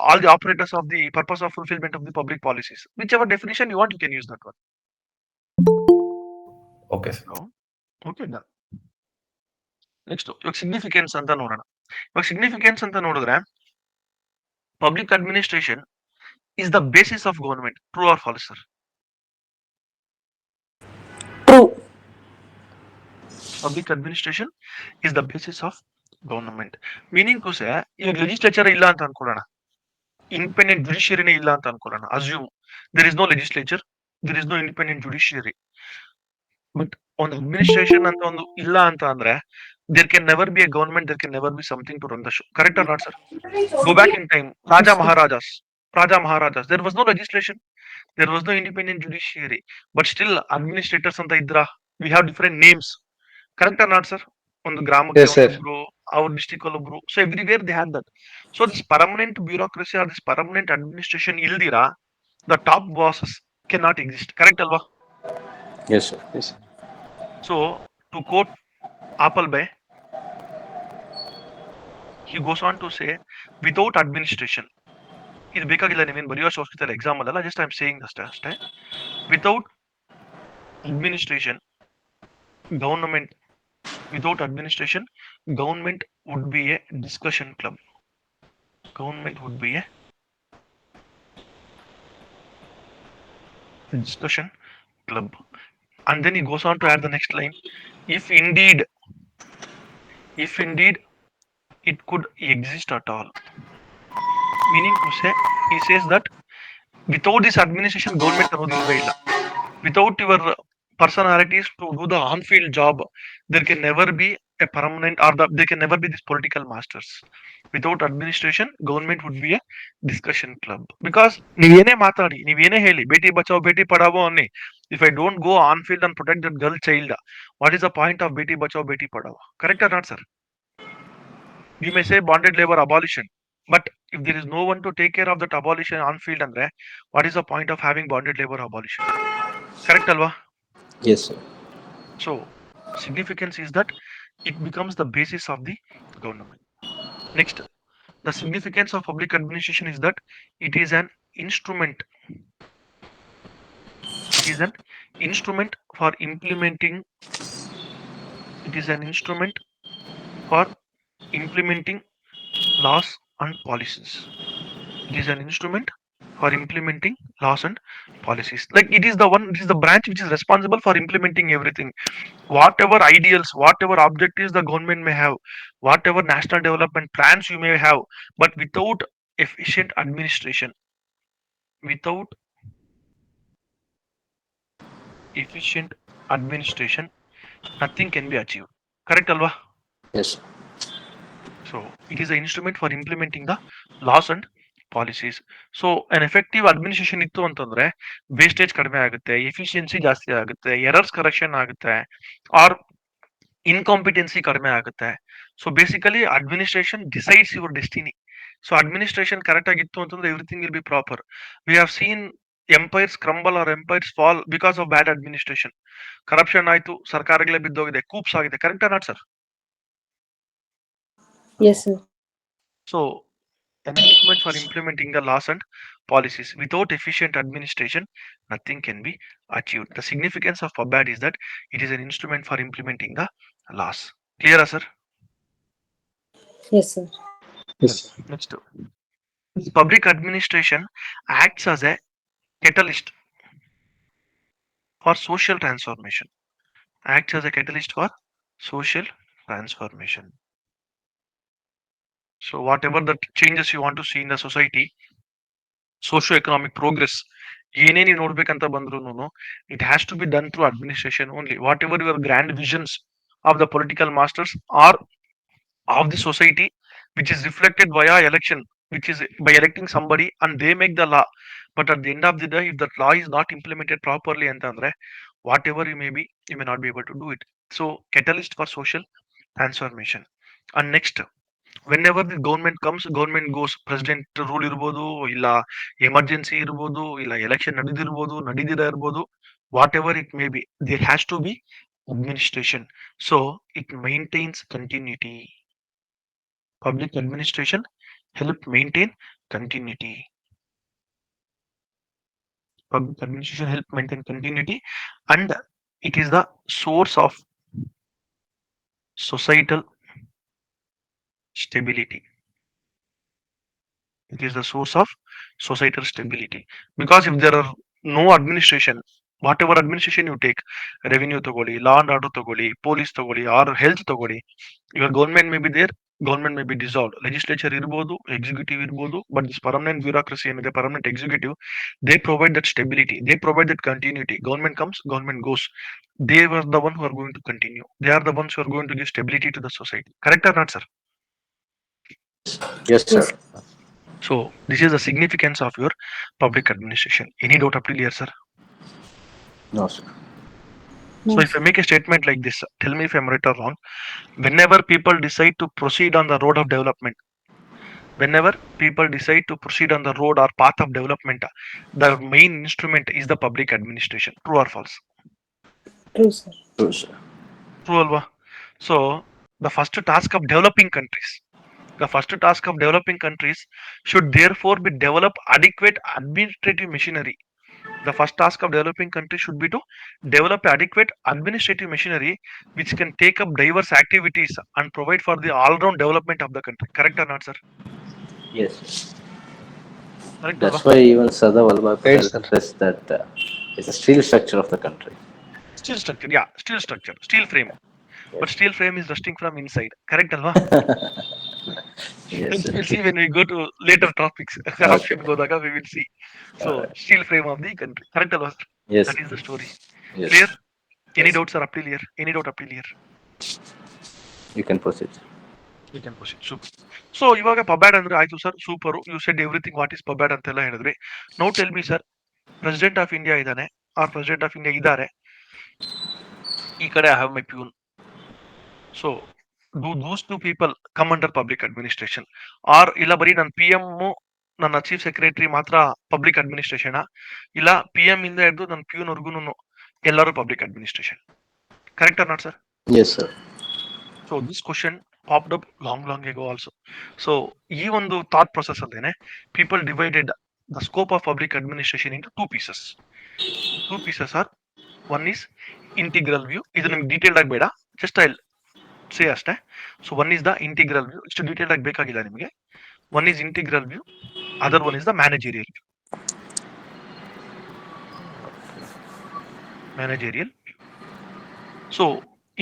all the operators of the purpose of fulfillment of the public policies. Whichever definition you want, you can use that one. Okay, sir. Okay, done. Next, ಇವಾಗ significance ಅಂತ ನೋಡೋಣ. ಇವಾಗ significance ಅಂತ ನೋಡಿದ್ರೆ public administration is the basis of government. True or false, sir? True. Public administration is the basis of government. Meaning to say, ಇವಾಗ legislature ಇಲ್ಲ ಅಂತ ಅನ್ಕೊಳ್ಳೋಣ, independent judiciary ಇಲ್ಲ ಅಂತ ಅನ್ಕೊಳ್ಳೋಣ. Assume there is no legislature, there is no independent judiciary. But on administration ಅಂತ ಒಂದು ಇಲ್ಲ ಅಂತ ಅಂದ್ರೆ there can never be a government, there can never be something to run the show. Correct or not, sir? Go back in time. Raja Maharajas. There was no legislation. There was no independent judiciary. But still, administrators anta idra. We have different names. Correct or not, sir? On the grammar, Yes, sir. our district bro. So everywhere they had that. So this permanent bureaucracy or this permanent administration ildira, the top bosses cannot exist. Correct, Alva? Yes, sir. Yes. So to quote Appleby, he goes on to say, without administration, ಇದು ಬೇಕಾಗಿಲ್ಲ ನೀವೇನು ಬರೆಯೋಷ್ಟು ಅವಶ್ಯಕತೆ ಇಲ್ಲ, exam ಅಲ್ಲ, just I am saying ಅಷ್ಟೇ. Without administration, government would be a discussion club. Government would be a discussion club. And then he goes on to add the next line. If indeed it could exist at all. Meaning to say, he says that without this administration, government ಅನ್ನೋದು ಇಲ್ವೇ ಇಲ್ಲ. Without your personalities to do the on-field job, there can never be a permanent there can never be these political masters. Without administration, government would be a discussion club. Because ನೀವೇನೇ ಮಾತಾಡಿ, ನೀವೇನೇ ಹೇಳಿ, ಬೇಟಿ ಬಚಾವ್ ಬೇಟಿ ಪಡಾವೋ ಅನ್ನಿ, if I don't go on-field and protect that girl child, what is the point of ಬೇಟಿ ಬಚಾವ್ Beti Padhao? Correct or not, sir? You may say bonded labor abolition, but if there is no one to take care of that abolition on-field, andre, what is the point of having bonded labor abolition? Correct, Alva? Yes, sir. So, significance is that it becomes the basis of the government. Next, the significance of public administration is that it is an instrument. It is an instrument for implementing. It is an instrument for implementing laws and policies. It is an instrument for implementing laws and policies. Like it is the branch which is responsible for implementing everything. Whatever ideals, whatever objectives the government may have, whatever national development plans you may have, but without efficient administration, nothing can be achieved. Correct, Alva? Yes, sir. So it is an instrument for implementing the laws and policies. So an effective administration ಇತ್ತು ಅಂತಂದ್ರೆ wastage ಕಡಿಮೆ ಆಗುತ್ತೆ, efficiency ಜಾಸ್ತಿ ಆಗುತ್ತೆ, errors correction ಆಗುತ್ತೆ, R ಇನ್ಕಾಂಪಿಟೆನ್ಸಿ ಕಡಿಮೆ ಆಗುತ್ತೆ, So basically administration decides your destiny. So administration correct ಆಗಿತ್ತು ಅಂತಂದ್ರೆ everything will be proper. We have seen empires crumble or empires fall because of bad administration. Corruption ಆಯ್ತು, ಸರ್ಕಾರಗಳೇ ಬಿದ್ದೋಗಿದೆ, ಕೂಪ್ಸ್ ಆಗಿದೆ. ಕರೆಕ್ಟಾ not sir? Yes, sir. So an instrument for implementing the laws and policies. Without efficient administration, nothing can be achieved. The significance of PubAd is that it is an instrument for implementing the laws. Clear, sir? Yes, sir. Yes. Next, public administration acts as a catalyst for social transformation. Acts as a catalyst for social transformation. So whatever the changes you want to see in the society, socio-economic progress, ಏನೇ ನೀವು ನೋಡ್ಬೇಕಂತ ಬಂದ್ರು it has to be done through administration only. Whatever your grand visions of the political masters or of the society, which is reflected via election, which is by electing somebody and they make the law. But at the end of the day, if that law is not implemented properly ಅಂತಂದ್ರೆ whatever you may be, you may not be able to do it. So catalyst for social transformation. And next, whenever the government comes, government goes. President rule ಇರ್ಬೋದು, ಇಲ್ಲ emergency ಇರ್ಬೋದು, ಇಲ್ಲ election ನಡೆದಿರ್ಬೋದು, ನಡೀದಿರ ಇರ್ಬೋದು, whatever it may be, there has to be administration. So it maintains continuity. Public administration help maintain continuity. Public administration help maintain continuity, and it is the source of societal stability. It is the source of societal stability, because if there are no administration, whatever administration you take, revenue ತಗೊಳ್ಳಿ, law and order ತಗೊಳ್ಳಿ, police ತಗೊಳ್ಳಿ, or health ತಗೊಳ್ಳಿ, your government may be there, government may be dissolved, legislature ಇರ್ಬೋದು, executive ಇರ್ಬೋದು, but this permanent bureaucracy ಏನಿದೆ, permanent executive, they provide that stability, they provide that continuity. Government comes, government goes, they were the one who are going to continue, they are the ones who are going to give stability to the society. Correct or not, sir? Yes, sir. Yes. So this is the significance of your public administration. Any doubt up till here, sir? No, sir. So No, if I make a statement like this, tell me if I'm right or wrong. Whenever people decide to proceed on the road of development, whenever people decide to proceed on the road or path of development, the main instrument is the public administration. True or false? true, sir. True, sir. True, alva. So the first task of developing countries, the first task of developing countries should therefore be develop adequate administrative machinery. The first task of developing countries should be to develop adequate administrative machinery which can take up diverse activities and provide for the all-round development of the country. Correct or not, sir? Yes. Correct, That's alva? why even Sardar Vallabhbhai Right, Patel sir. stressed that it's a steel structure of the country. Steel structure, yeah, steel structure, steel frame. But steel frame is rusting from inside. Correct, alva? Yes, sir. We'll see when we go to later topics. Corruption godaga we will see. So Alright. steel frame of the country. Correct, alva, sir? Yes. That is the story. Yes. Clear? Any Yes. doubts are up till here? Any doubt up till here? You can proceed. We can proceed. Super. So ಇವಾಗ PABAD ಅಂದ್ರೆ ಆಯ್ತು sir, super. You said everything what is PABAD ಅಂತೆಲ್ಲ ಹೇಳಿದ್ರಿ. Now tell me sir, president of India ಇದ್ದಾನೆ, or president of India ಇದ್ದಾರೆ, ಈ ಕಡೆ I have my peon. So do those two people come under public administration, or ಇಲ್ಲ ಬರೀ ನನ್ನ P M ನನ್ನ ಚೀಫ್ ಸೆಕ್ರೆಟರಿ ಮಾತ್ರ ಪಬ್ಲಿಕ್ ಅಡ್ಮಿನಿಸ್ಟ್ರೇಷನ್, ಇಲ್ಲ ಪಿ ಎಂ ಇಂದ ಹಿಡಿದು ನನ್ನ ಪ್ಯೂನ್ ವರ್ಗು ಎಲ್ಲರೂ public administration? Correct or not sir? Yes, sir. So this question popped up long ago also. So ಈ ಒಂದು thought process ಅಲ್ಲೇನೆ people divided the scope of public administration into two pieces. Two pieces are, one is integral view. ಇದು ನಿಮ್ಗೆ detailed ಆಗಿ ಬೇಡ, just I say ಅಷ್ಟೇ. So one is the integral view, ಇಷ್ಟು detailed ಆಗಿ ಬೇಕಾಗಿಲ್ಲ ನಿಮಗೆ. One is integral view, other one is the managerial view. Managerial. So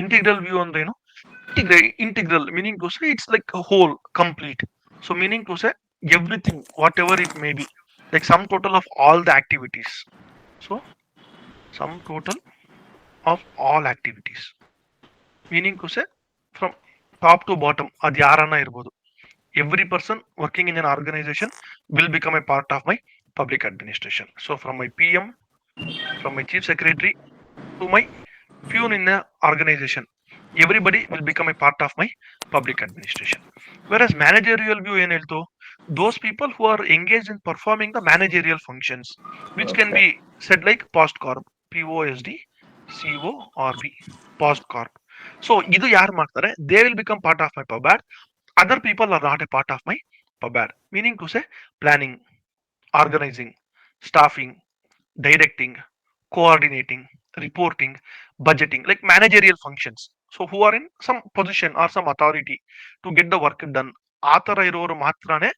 integral view ಅಂದ್ರೆ ಏನು? Integral meaning to say it's like a whole, complete. So meaning to say everything, whatever it may be, like sum total of all the activities. So sum total of all activities, meaning to say from top to bottom, adi yarana irbodu, every person working in an organization will become a part of my public administration. So from my PM, from my chief secretary to my peon in the organization, everybody will become a part of my public administration. Whereas managerial view ಏನ್ ಹೇಳ್ತು, those people who are engaged in performing the managerial functions, which can Okay. be said like post corp, POSD, CORP, post corp. So ಇದು ಯಾರು ಮಾಡ್ತಾರೆ, they will become part of my PUBAD. Other people are not a part of my PUBAD. Meaning to say planning, organizing, staffing, directing, coordinating, reporting, budgeting, like managerial functions. So who are in some position or some authority to get the work done. ಆ ಥರ ಇರೋರು ಮಾತ್ರನೇ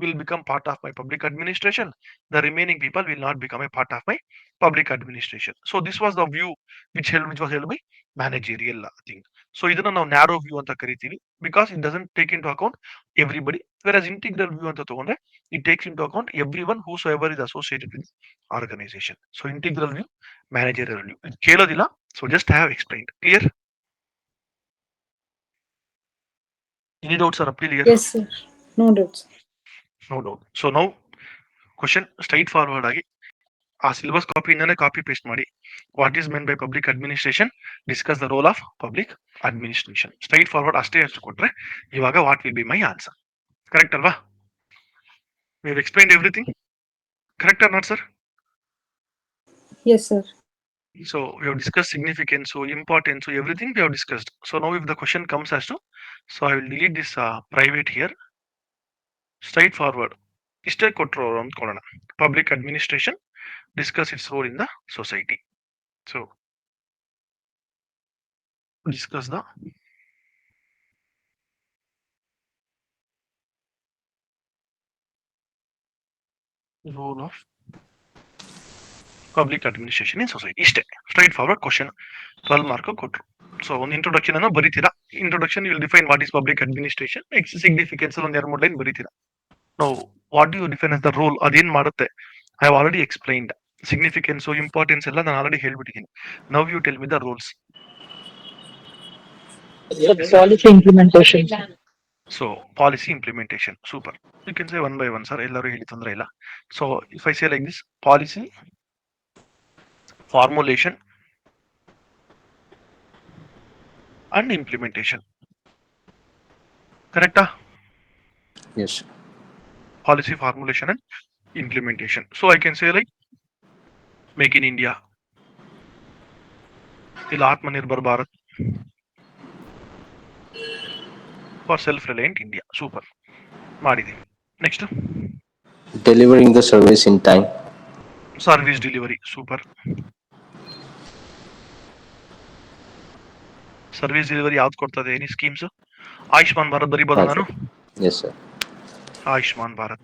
will become part of my public administration. The remaining people will not become a part of my public administration. So this was the view which was held by managerial thing. So ಇದನ್ನ ನಾವು narrow view ಅಂತ ಕರಿತೀವಿ, because it doesn't take into account everybody. Whereas integral view ಅಂತ ತಗೊಂಡ್ರೆ it takes into account everyone whosoever is associated with organization. So integral view, managerial view. ಇದು ಕೇಳೋದಿಲ್ಲ, so just I have explained. Clear? Any doubts or appeal here? Yes, sir. No doubts. No doubt. So now question straight forward ಆಗಿ ಆ syllabus ಕಾಪಿಯಿಂದನೇ copy paste ಮಾಡಿ, what is meant by public administration, discuss the role of public administration. Straight forward ಅಷ್ಟೇ ಅಷ್ಟು ಕೊಟ್ರೆ ಇವಾಗ what will be my answer. Correct ಅಲ್ವಾ? We have explained everything. Correct or not sir? Yes, sir. So we have discussed significance, so importance, so everything we have discussed. So now if the question comes as to, so I will delete this private here. Straight forward ಇಷ್ಟೇ ಕೊಟ್ಟರು ಅಂದ್ಕೊಳ್ಳೋಣ. Public administration, discuss its role in the society. So discuss the role of public administration in society. ಇಷ್ಟೇ straight forward question. 12 mark ಕೊಟ್ಟರು. So ಒಂದು introduction ಅನ್ನು ಬರೀತೀರಾ. Introduction will define what is public administration, significance ಒಂದು 2-3 line ಬರೀತೀರಾ. ನಾವು what you define as the role, ಅದೇನ್ ಮಾಡುತ್ತೆ, I have already explained. Significance, importance ಎಲ್ಲ ನಾನು ಆಲ್ರೆಡಿ ಹೇಳ್ಬಿಟ್ಟಿದ್ದೀನಿ. Now you tell me the rules. Policy implementation. So policy implementation, super. You can say one by one sir, ಎಲ್ಲರೂ ಹೇಳಿ ತೊಂದರೆ ಇಲ್ಲ. So if I say like this, policy formulation and implementation. Correct? Yes. Policy formulation and implementation. So I can say like make in India, till Atmanirbhar Bharat, for self-reliant India. Super. ಮಾಡಿದೀವಿ. Next, Delivering the service in time. service delivery. Super. Service delivery ಯಾವ್ದು ಕೊಡ್ತದೆ, any schemes? Ayushman Bharat ಬರೀಬೋದಾ ನಾನು? Yes, sir. Ayushman Bharat.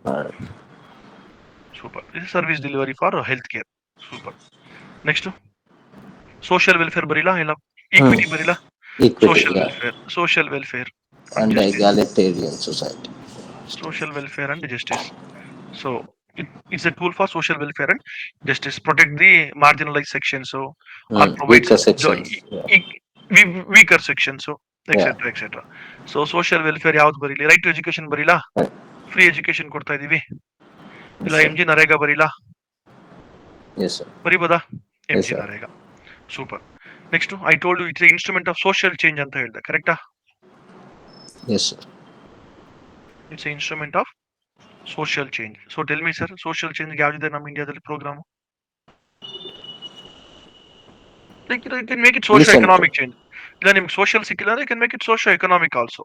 Super. This service delivery for health care. Super. Next, social welfare ಬರೀಲಾ, ಇಲ್ಲ equity ಬರೀಲಾ? Equity, social yeah. Welfare, social welfare And egalitarian society. social welfare and justice. So it's a tool for social welfare and justice, protect the marginalized sections, so or provides Weaker sections. weaker sections, so etc Yeah. etc. So social welfare ಯಾವ್ದು ಬರೀಲಿ? Right to education ಬರೀಲಾ? Right. Free education ಕೊಡ್ತಾ ಇದೀವಿ. ಇಲ್ಲ Yes, sir. MG NREGA ಬರೀಲಾ? Yes, sir. ಬರೀಬೋದಾ Yes, MG sir. NREGA? Super. Next, I told you it's instrument of social change ಅಂತ ಹೇಳಿದೆ. ಕರೆಕ್ಟಾ? Yes, sir. It's instrument of social change. So tell me sir, social change ಯಾವ್ದಿದೆ ನಮ್ಮ ಇಂಡಿಯಾದಲ್ಲಿ programme? Like you can make it socio Listen. Economic change. ಇಲ್ಲ ನಿಮ್ಗೆ social ಸಿಕ್ಕಿಲ್ಲ ಅಂದ್ರೆ you can make it socio economic also.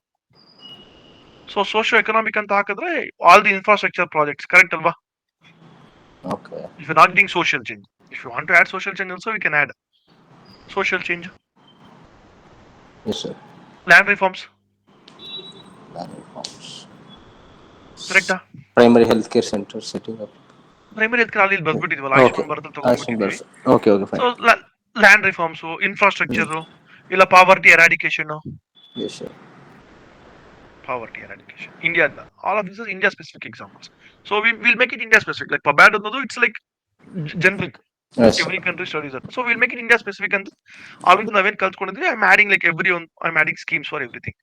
So socio economic ಅಂತ ಹಾಕಿದ್ರೆ all the infrastructure projects. Correct ಅಲ್ವಾ? Okay. If you not doing social change, if you want to add social change also we can add social change. Yes, sir. Land reforms. Land reforms. ಕರೆಕ್ಟಾ? Primary healthcare center setting up. Primary health care ಅಲ್ಲಿ ಬಂದ್ಬಿಟ್ಟಿದ್ವಲ್ಲ, Okay. Ayushman Bharat ತಗೊಂಡ್ಬಿಟ್ಟಿದ್ವಿ. Okay, okay, so fine. Land reforms, infrastructure, ಇಲ್ಲ poverty eradication. Yes, sir. Poverty eradication. India, all of these are India specific examples. So we'll make it India specific. Like PABAD ಅನ್ನೋದು it's like generic. Yes, sir. Every country studies that. So we'll make it India specific ಅಂತ already ನಾವೇನ್ ಕಲ್ತ್ಕೊಂಡಿದ್ವಿ. I'm adding like I'm adding schemes for everything.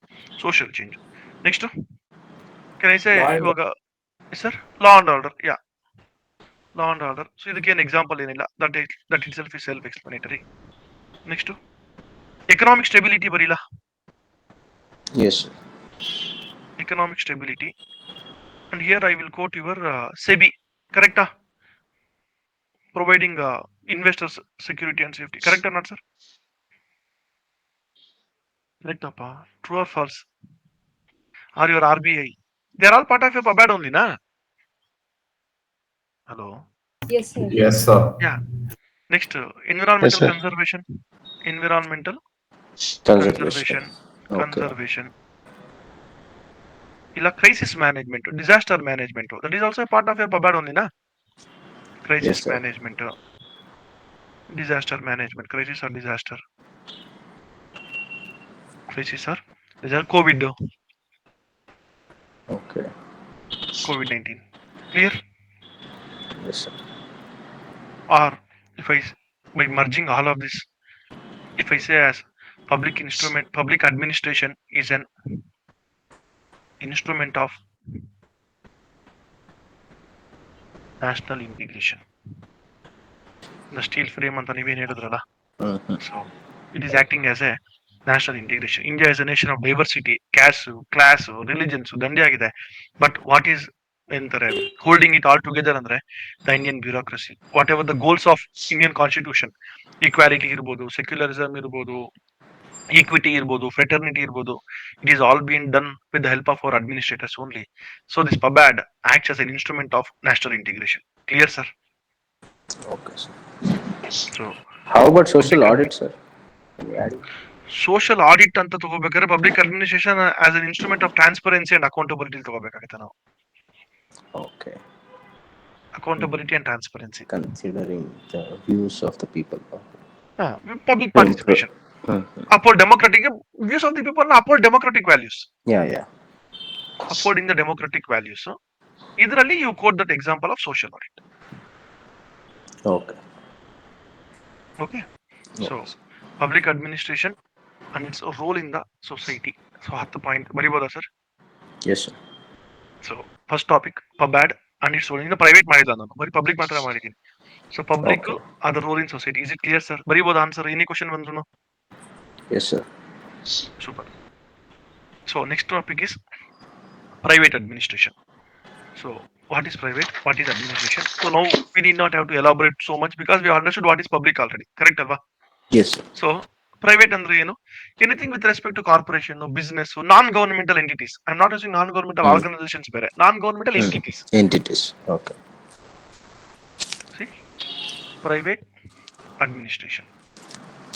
Social change. Next, can I say ಇವಾಗ sir, law and order. Yeah, law and order. So ಇದಕ್ಕೆ ಏನು example ಏನಿಲ್ಲ. That itself is self explanatory. Next, economic stability ಬರೀಲಾ? Yes, sir. economic stability, and here I will quote your SEBI, correct? Providing investors security and safety, correct or not, sir? Correct, true or false? Or your RBI? They are all part of your PABAD only, na? Hello. Yes, sir. Yes, sir. Yeah. Next, Yes, environmental sir. conservation. Environmental Conservation. conservation. Okay. Conservation. Illa crisis management, disaster management. That is also a part of your PABAD only, na? Yes, Crisis sir. management, disaster management, crisis or disaster. Crisis or disaster. Okay. COVID-19. Clear? Yes, sir. Or if by merging all of this, if I say as public administration is an instrument of national integration. The steel frame ಅಂತ ನೀವೇನು ಹೇಳಿದ್ರಲ್ಲ, Mhm. so it is acting as a national integration. India is a nation of diversity, caste, class, religions, ದಂಡಿ ಆಗಿದೆ. But what is ಎಂತಾರೆ holding it all together ಅಂದ್ರೆ the Indian bureaucracy. Whatever the goals of Indian constitution, equality ಇರ್ಬೋದು, secularism ಇರ್ಬೋದು, equity ಇರ್ಬೋದು, fraternity ಇರ್ಬೋದು, it is all being done with the help of our administrators only. So this PABAD acts as an instrument of national integration. Clear, sir? Okay, sir. So How about social public audit, sir? Can you add it? social audit ಅಂತ ತಗೋಬೇಕಾದ್ರೆ public administration as an instrument of transparency and accountability ತಗೋಬೇಕಾಗುತ್ತೆ ನಾವು. Okay. Accountability and transparency. Considering the views of the people. Public To improve. participation. Uphold democratic views of the people, uphold democratic values. Yeah, yeah. Upholding the democratic values. ಇದರಲ್ಲಿ you quote that example of social audit. Okay. Okay. So Yes. public administration and its role in the society. So 10 point ಬರಿಬೋದಾ sir? Yes, sir. So first topic PABAD and its role in the private ಮಾಡಿಲ್ಲ ನಾನು, ಬರೀ public ಮಾತ್ರ ಮಾಡಿದ್ದೀನಿ. So public Okay. Other role in society. Is it clear sir? ಬರಿಬೋದು answer any question ಬಂದ್ರು? Yes, sir. Super. So next topic is private administration. So what is private? What is administration? So now we need not have to elaborate so much because we understood what is public already. Correct alva? Yes, sir. So private ಅಂದ್ರೆ ಏನು? Anything with respect to corporation, business, non-governmental entities. I'm not using non-governmental organizations ಬೇರೆ. Non-governmental entities. Entities. Okay. See? Private administration.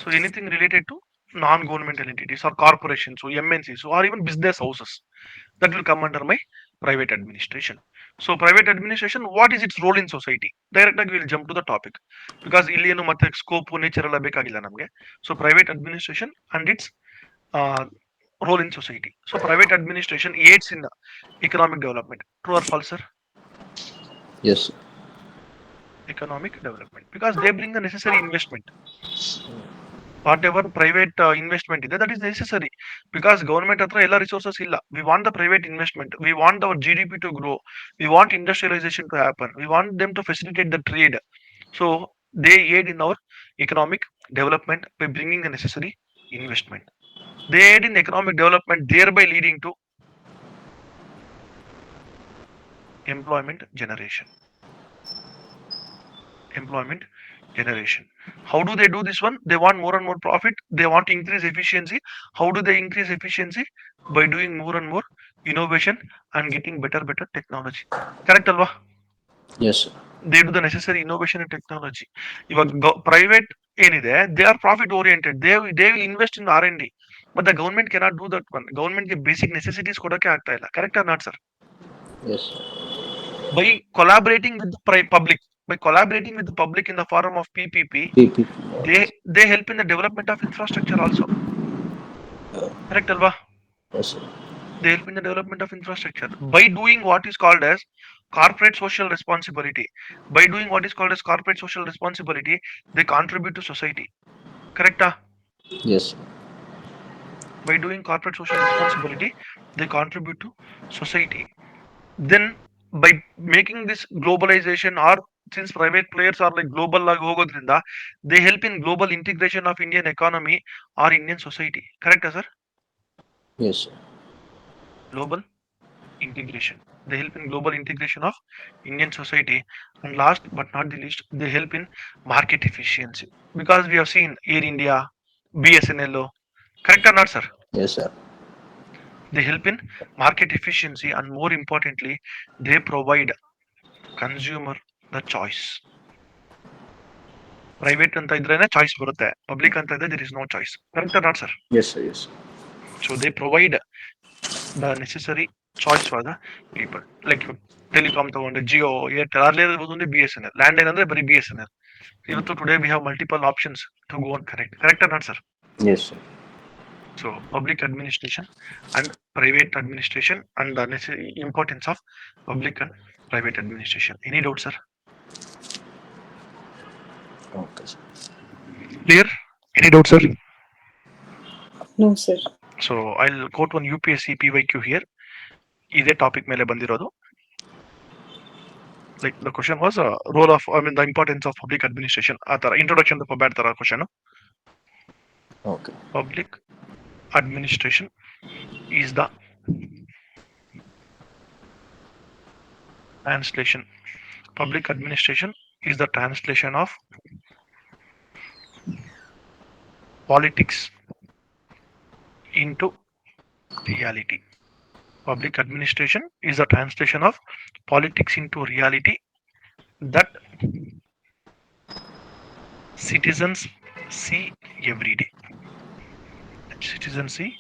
So anything related to non-governmental entities or corporations, so MNCs, or even business houses, that will come under my private administration. So private administration, what is its role in society? Direct we will jump to the topic because ಇಲ್ಲಿ ಏನು ಮತ್ತೆ scope nature ಎಲ್ಲ ಬೇಕಾಗಿಲ್ಲ ನಮಗೆ. So private administration and its role in society. So private administration aids in the economic development. True or false, sir? Yes, sir. Economic development, because they bring the necessary investment. Whatever private investment ಇದೆ, that is necessary because government ಹತ್ರ ಎಲ್ಲ resources ಇಲ್ಲ. We want the private investment, we want our GDP to grow, we want industrialization to happen, we want them to facilitate the trade. So they aid in our economic development by bringing the necessary investment. They aid in economic development, thereby leading to employment generation. Employment generation. How do they do this one? They want more and more profit. They want to increase efficiency. How do they increase efficiency? By doing more and more innovation and getting better technology. Correct alva? Yes, sir. They do the necessary innovation and technology. ಇವಾಗ private ಏನಿದೆ, they are profit oriented. They will invest in R&D. But the government cannot do that one. Government ಗೆ basic necessities ಕೊಡಕ್ಕೆ ಆಗ್ತಾ ಇಲ್ಲ. Correct or not, sir? Yes, sir. By collaborating with the public, in the form of PPP, PPP. they help in the development of infrastructure also. Correct alva? Yes, sir. They help in the development of infrastructure by doing what is called as corporate social responsibility. By doing what is called as corporate social responsibility, they contribute to society. Correct? Yes, sir. By doing corporate social responsibility, they contribute to society. Then by making this globalization, or since private players are like global ಆಗಿ ಹೋಗೋದ್ರಿಂದ, they help in global integration of Indian economy or Indian society. Correct, sir? Yes, sir. Global integration. They help in global integration of Indian society. And last but not the least, they help in market efficiency. Because we have seen Air India, BSNL, correct or not, sir? Yes, sir. They help in market efficiency, and more importantly, they provide consumer the choice. Private ಅಂತ ಇದ್ರೇನೆ choice ಬರುತ್ತೆ, public ಅಂತ ಇದ್ರೆ there is no choice. Correct or not, sir? Yes, sir. Yes. So they provide the necessary choice for the people. Like telecom ತಗೊಂಡ್ರೆ Jio, Airtel, ಅಲ್ಲೇ ಇರ್ಬೋದು ಅಂದ್ರೆ BSNL, land line ಅಂದ್ರೆ ಬರೀ BSNL. ಇವತ್ತು today we have multiple options to go on connect. Correct or not, sir? Yes, sir. So public administration and private administration, and the necessary importance of public and private administration. Any doubt, sir? Okay, sir. Clear? Any doubt, sir? No, sir. So I'll quote one UPSC PYQ here. ಇದೇ topic ಮೇಲೆ ಬಂದಿರೋದು. Like the question was role of, the importance of public administration. ಆ ತರ introduction ಬ್ಯಾಡ್ ತರ question. Okay. Public administration is the translation. Public administration is the translation of politics into reality. Public administration is the translation of politics into reality that citizens see every day. Citizens see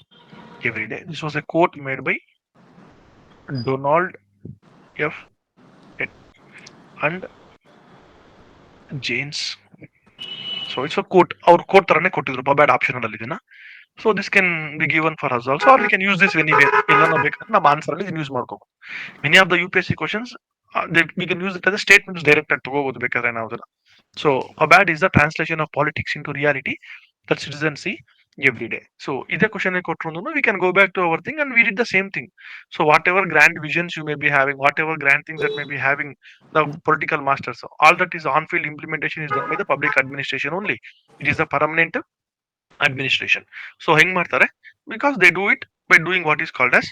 every day. This was a quote made by Donald F. and James. So it's a quote. Our quote ತರನೇ ಕೊಟ್ಟಿದ್ರು ಬಬ್ಯಾಡ್ optional ಅಲ್ಲಿ ಇದನ್ನ. So this can be given for us also, or we can use this anywhere. ಎಲ್ಲಾನು ಬೇಕಾದ್ರೆ ನಮ್ಮ answer ಅಲ್ಲಿ use ಮಾಡ್ಕೋಬಹುದು. Many of the UPSC questions, we can use it as a statements direct ಆಗಿ ತಗೋಬಹುದು ಬೇಕಾದ್ರೆ ನಾವು ಅದನ್ನ. So bad is the translation of politics into reality that citizens see every day. So ಇದೇ ಕ್ವಶನ್ ಕೊಟ್ಟರು we can go back to our thing and we did the same thing. So whatever grand visions you may be having, whatever grand things that may be having the political masters, all that is on-field implementation is done by the public administration only. It is the permanent administration. So ಹೆಂಗ್ ಮಾಡ್ತಾರೆ? Because they do it by doing what is called as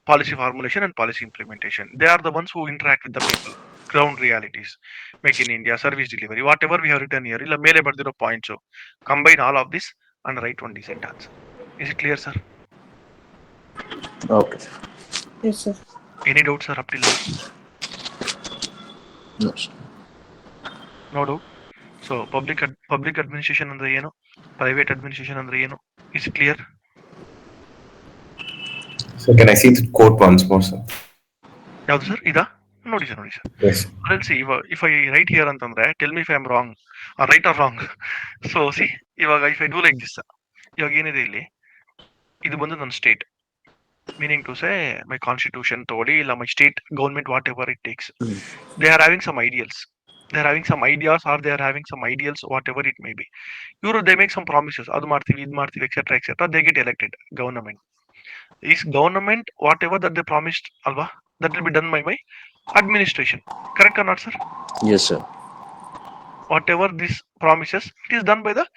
policy formulation and policy implementation. They are the ones who interact with the people, ground realities, make in India, service delivery, whatever we have written here. ಇಲ್ಲ ಮೇಲೆ ಬರ್ದಿರೋ points, combine all of this and write one decent answer. Is it clear, sir? Okay. Yes, sir. Any doubts, sir, up till now? No, sir. No doubt. So public administration ಅಂದ್ರೆ ಏನು, private administration ಅಂದ್ರೆ ಏನು? Is it clear? So can I see the quote once more, sir? ಯಾವ್ದು sir? ಇದಾ? ನೋಡಿ sir. Yes. Let's see, if I write here ಅಂತಂದ್ರೆ tell me if I am wrong or right or wrong. So see, ಇವಾಗ if I do like this, ಇವಾಗ ಏನಿದೆ ಇಲ್ಲಿ, ಇದು ಬಂದು ನನ್ನ state, meaning to say my constitution ತಗೊಳ್ಳಿ, ಇಲ್ಲ my state government, whatever it takes. They are having some ideals. They are having some ideas, or they are having some ideals, whatever it may be. They make some promises, ಅದು ಮಾಡ್ತೀವಿ, ಇದು ಮಾಡ್ತೀವಿ, etc. They get elected government. Is government whatever that they promised, alva, that will be done by administration. Correct or not, sir? Yes, sir. Whatever this promises, it is done by the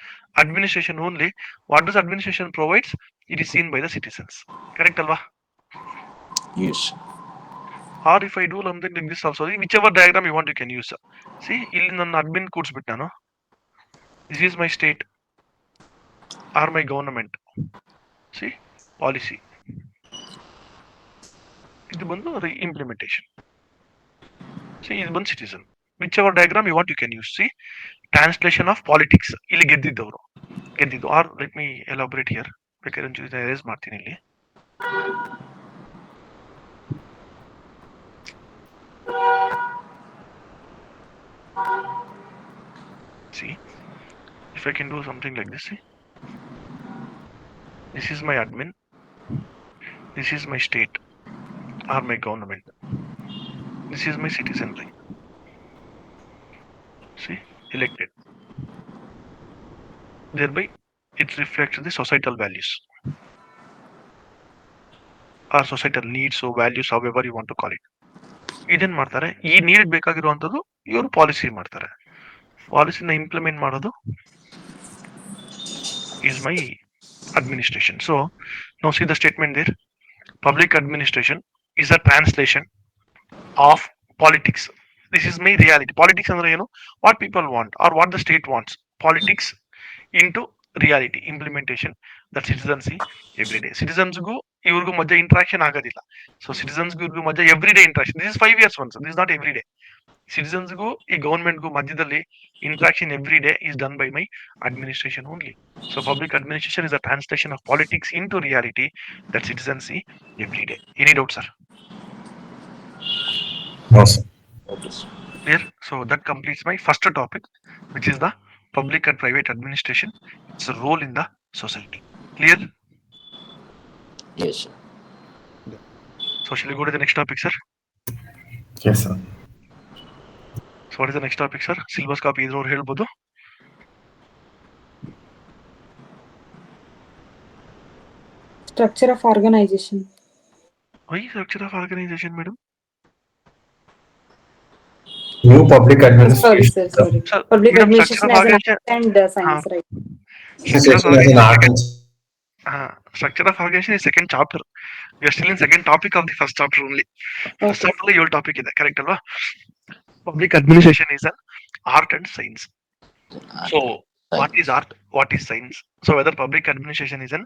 administration only. What does administration provides? It is seen by the citizens. Correct, alva? Yes. Or if I do something like this also, whichever diagram you want, you can use. See, ಇಲ್ಲಿ ನನ್ನ admin ಕೂಡ್ಸ್ಬಿಟ್ಟು ನಾನು, this is my state or my government. See, policy. ಇದು ಬಂದು implementation. See, ಇದು ಬಂದು citizen. Whichever diagram you want, you can use. See, translation of politics. ಇಲ್ಲಿ ಗೆದ್ದಿದ್ದು. Or let me elaborate here. ಬೇಕಾದ್ರೆ ಒಂಚೂರು erase ಮಾಡ್ತೀನಿ ಇಲ್ಲಿ. See, if I can do something like this, see, this is my admin, this is my state or my government, this is my citizenry. See, elected. Thereby, it reflects the societal values or societal needs or values, however you want to call it. ಇದೇನ್ ಮಾಡ್ತಾರೆ, ಈ need ಬೇಕಾಗಿರುವಂತದ್ದು ಇವರು policy ಮಾಡ್ತಾರೆ. ಪಾಲಿಸಿನ implement ಮಾಡೋದು is my administration. So now see the statement there. Public administration is a translation of politics. This is my reality. Politics ಅಂದ್ರೆ ಏನು? What people want or what the state wants. Politics into reality implementation that citizens see every day. Citizensಗೂ ಇವ್ರಿಗೂ ಮಧ್ಯೆ interaction ಆಗೋದಿಲ್ಲ. So ಸಿಟಿಸನ್ಸ್ಗೂ ಇವ್ರಿಗೂ ಮಧ್ಯೆ every day interaction. This is 5 years once. This is not every day. ಸಿಟಿಸನ್ಸ್ಗೂ ಈ ಗೌರ್ಮೆಂಟ್ಗೂ ಮಧ್ಯದಲ್ಲಿ interaction every day is done by my administration only. So public administration is a translation of politics into reality that citizens see every day. Any doubt, sir? No, sir. Clear? So that completes my first topic, which is the public and private administration, its role in the society. Clear? Yes, sir. So shall we go to the next topic, sir? Yes, sir. So what is the next topic, sir? Syllabus copy ಇದ್ರವ್ರು ಹೇಳ್ಬೋದು. Structure of organization. Why structure of organization, madam? New public Sorry, administration. sorry. Sir, Public madam, administration structure of as an organization. art and science, right? Section as an art and Structure of organization is second chapter. We are still in second topic of the first chapter only. First Okay. chapter ಅಲ್ಲಿ 7 topic ಇದೆ, correct ಅಲ್ವಾ? Public administration is an art and science. So what is art? What is science? So whether public administration is an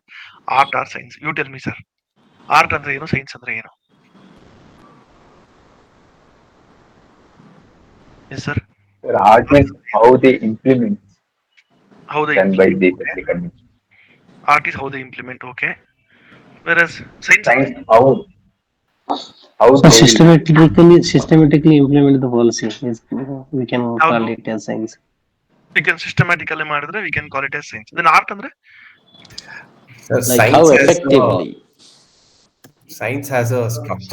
art or science? You tell me, sir. Art ಅಂದ್ರೆ ಏನು? Science ಅಂದ್ರೆ ಏನು? Yes, sir. Art means how they implement How they done by implement. the public administration. Art is how they implement. Okay. Whereas science. Science how So they systematically implement the policies. We can How call do- it as science. we can systematically ಮಾಡಿದ್ರೆ we can call it as science. Then art ಅಂದ್ರೆ Like science how has effectively. science has a structure.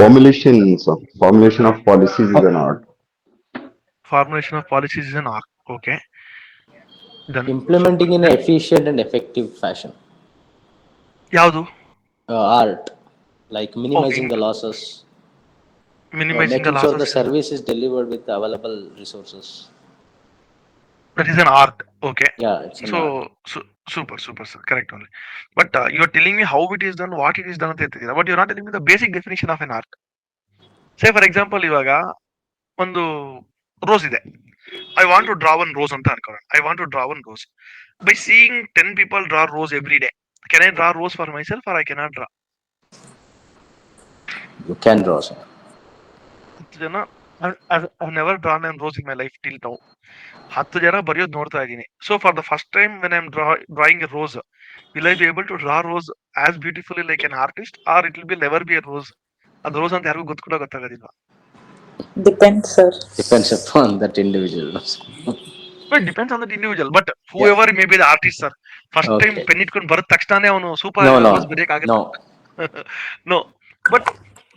Formulation of policies is an art. formulation of policies is an art. Okay. Then Implementing in an efficient and effective fashion. ಯಾವುದು? Art. Like minimizing the losses. Minimizing the Making sure the losses. service is delivered with the available resources. That is an art. Okay. Yeah, it's an art. Super, sir. Correct only. But you are telling me how it is done, what it is done ಅಂತ ಹೇಳ್ತಿದ್ದೀರಾ. But you are not telling me the basic definition of an art. Say for example, ಇವಾಗ ಒಂದು rose ಇದೆ. I want to draw one rose ಅಂತ ಅನ್ಕೊಳ್ಳೋಣ. I want to draw one rose. By seeing 10 people draw rose every day, can I draw rose for myself or I cannot draw? You can draw, sir. 10 ಜನ I've never drawn a rose in my life till now. 10 ಜನ ಬರೆಯೋದು ನೋಡ್ತಾ ಇದ್ದೀನಿ. So for the first time when I'm drawing a rose, will I be able to draw rose as beautifully like an artist or it will be never be a rose? ಅದು rose ಅಂತ ಯಾರಿಗೂ ಗೊತ್ತಾಗೋದಿಲ್ವಾ? Depends, sir. Depends upon that individual. It depends on the individual, but whoever may be the artist, sir. First time Okay. Pen ಇಟ್ಕೊಂಡು ಬರದ ತಕ್ಷಣನೇ ಅವನು super No. ಬರೆಯಕ್ಕಾಗಲ್ಲ. No. No, but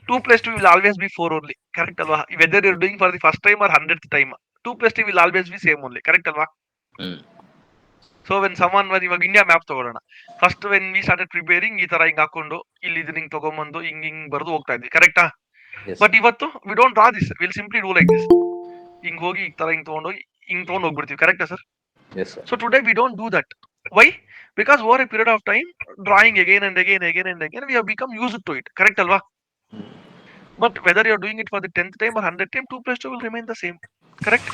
2 plus 2 will always be 4 only. Correct alva? Whether you're doing for the first time or 100th time, 2 plus 2 will always be same only. Correct alva? So when someone ಇವಾಗ India map ತಗೊಳ್ಳೋಣ, first when we started preparing ಈ ತರ ಹಿಂಗ್ ಹಾಕೊಂಡು ಇಲ್ಲಿ ಇದನ್ನ ಹಿಂಗ್ ತಗೊಂಬಂದು ಹಿಂಗ್ ಬರೆದು ಹೋಗ್ತಾ ಇದ್ವಿ. ಕರೆಕ್ಟಾ? Yes. ಬಟ್ ಇವತ್ತು we don't draw this, will simply do like this. ಹಿಂಗ್ ಹೋಗಿ ಈ ತರ ಹಿಂಗ್ ತಗೊಂಡೋಗಿ ಹಿಂಗ್ ತಗೊಂಡ್ ಹೋಗ್ಬಿಡ್ತೀವಿ. ಕರೆಕ್ಟಾ sir? Yes, sir. So today we don't do that. Why? Because over a period of time, drawing again and again, we have become used to it. Correct alva? But whether you're doing it for the 10th time or 100th time, 2 plus 2 will remain the same. Correct?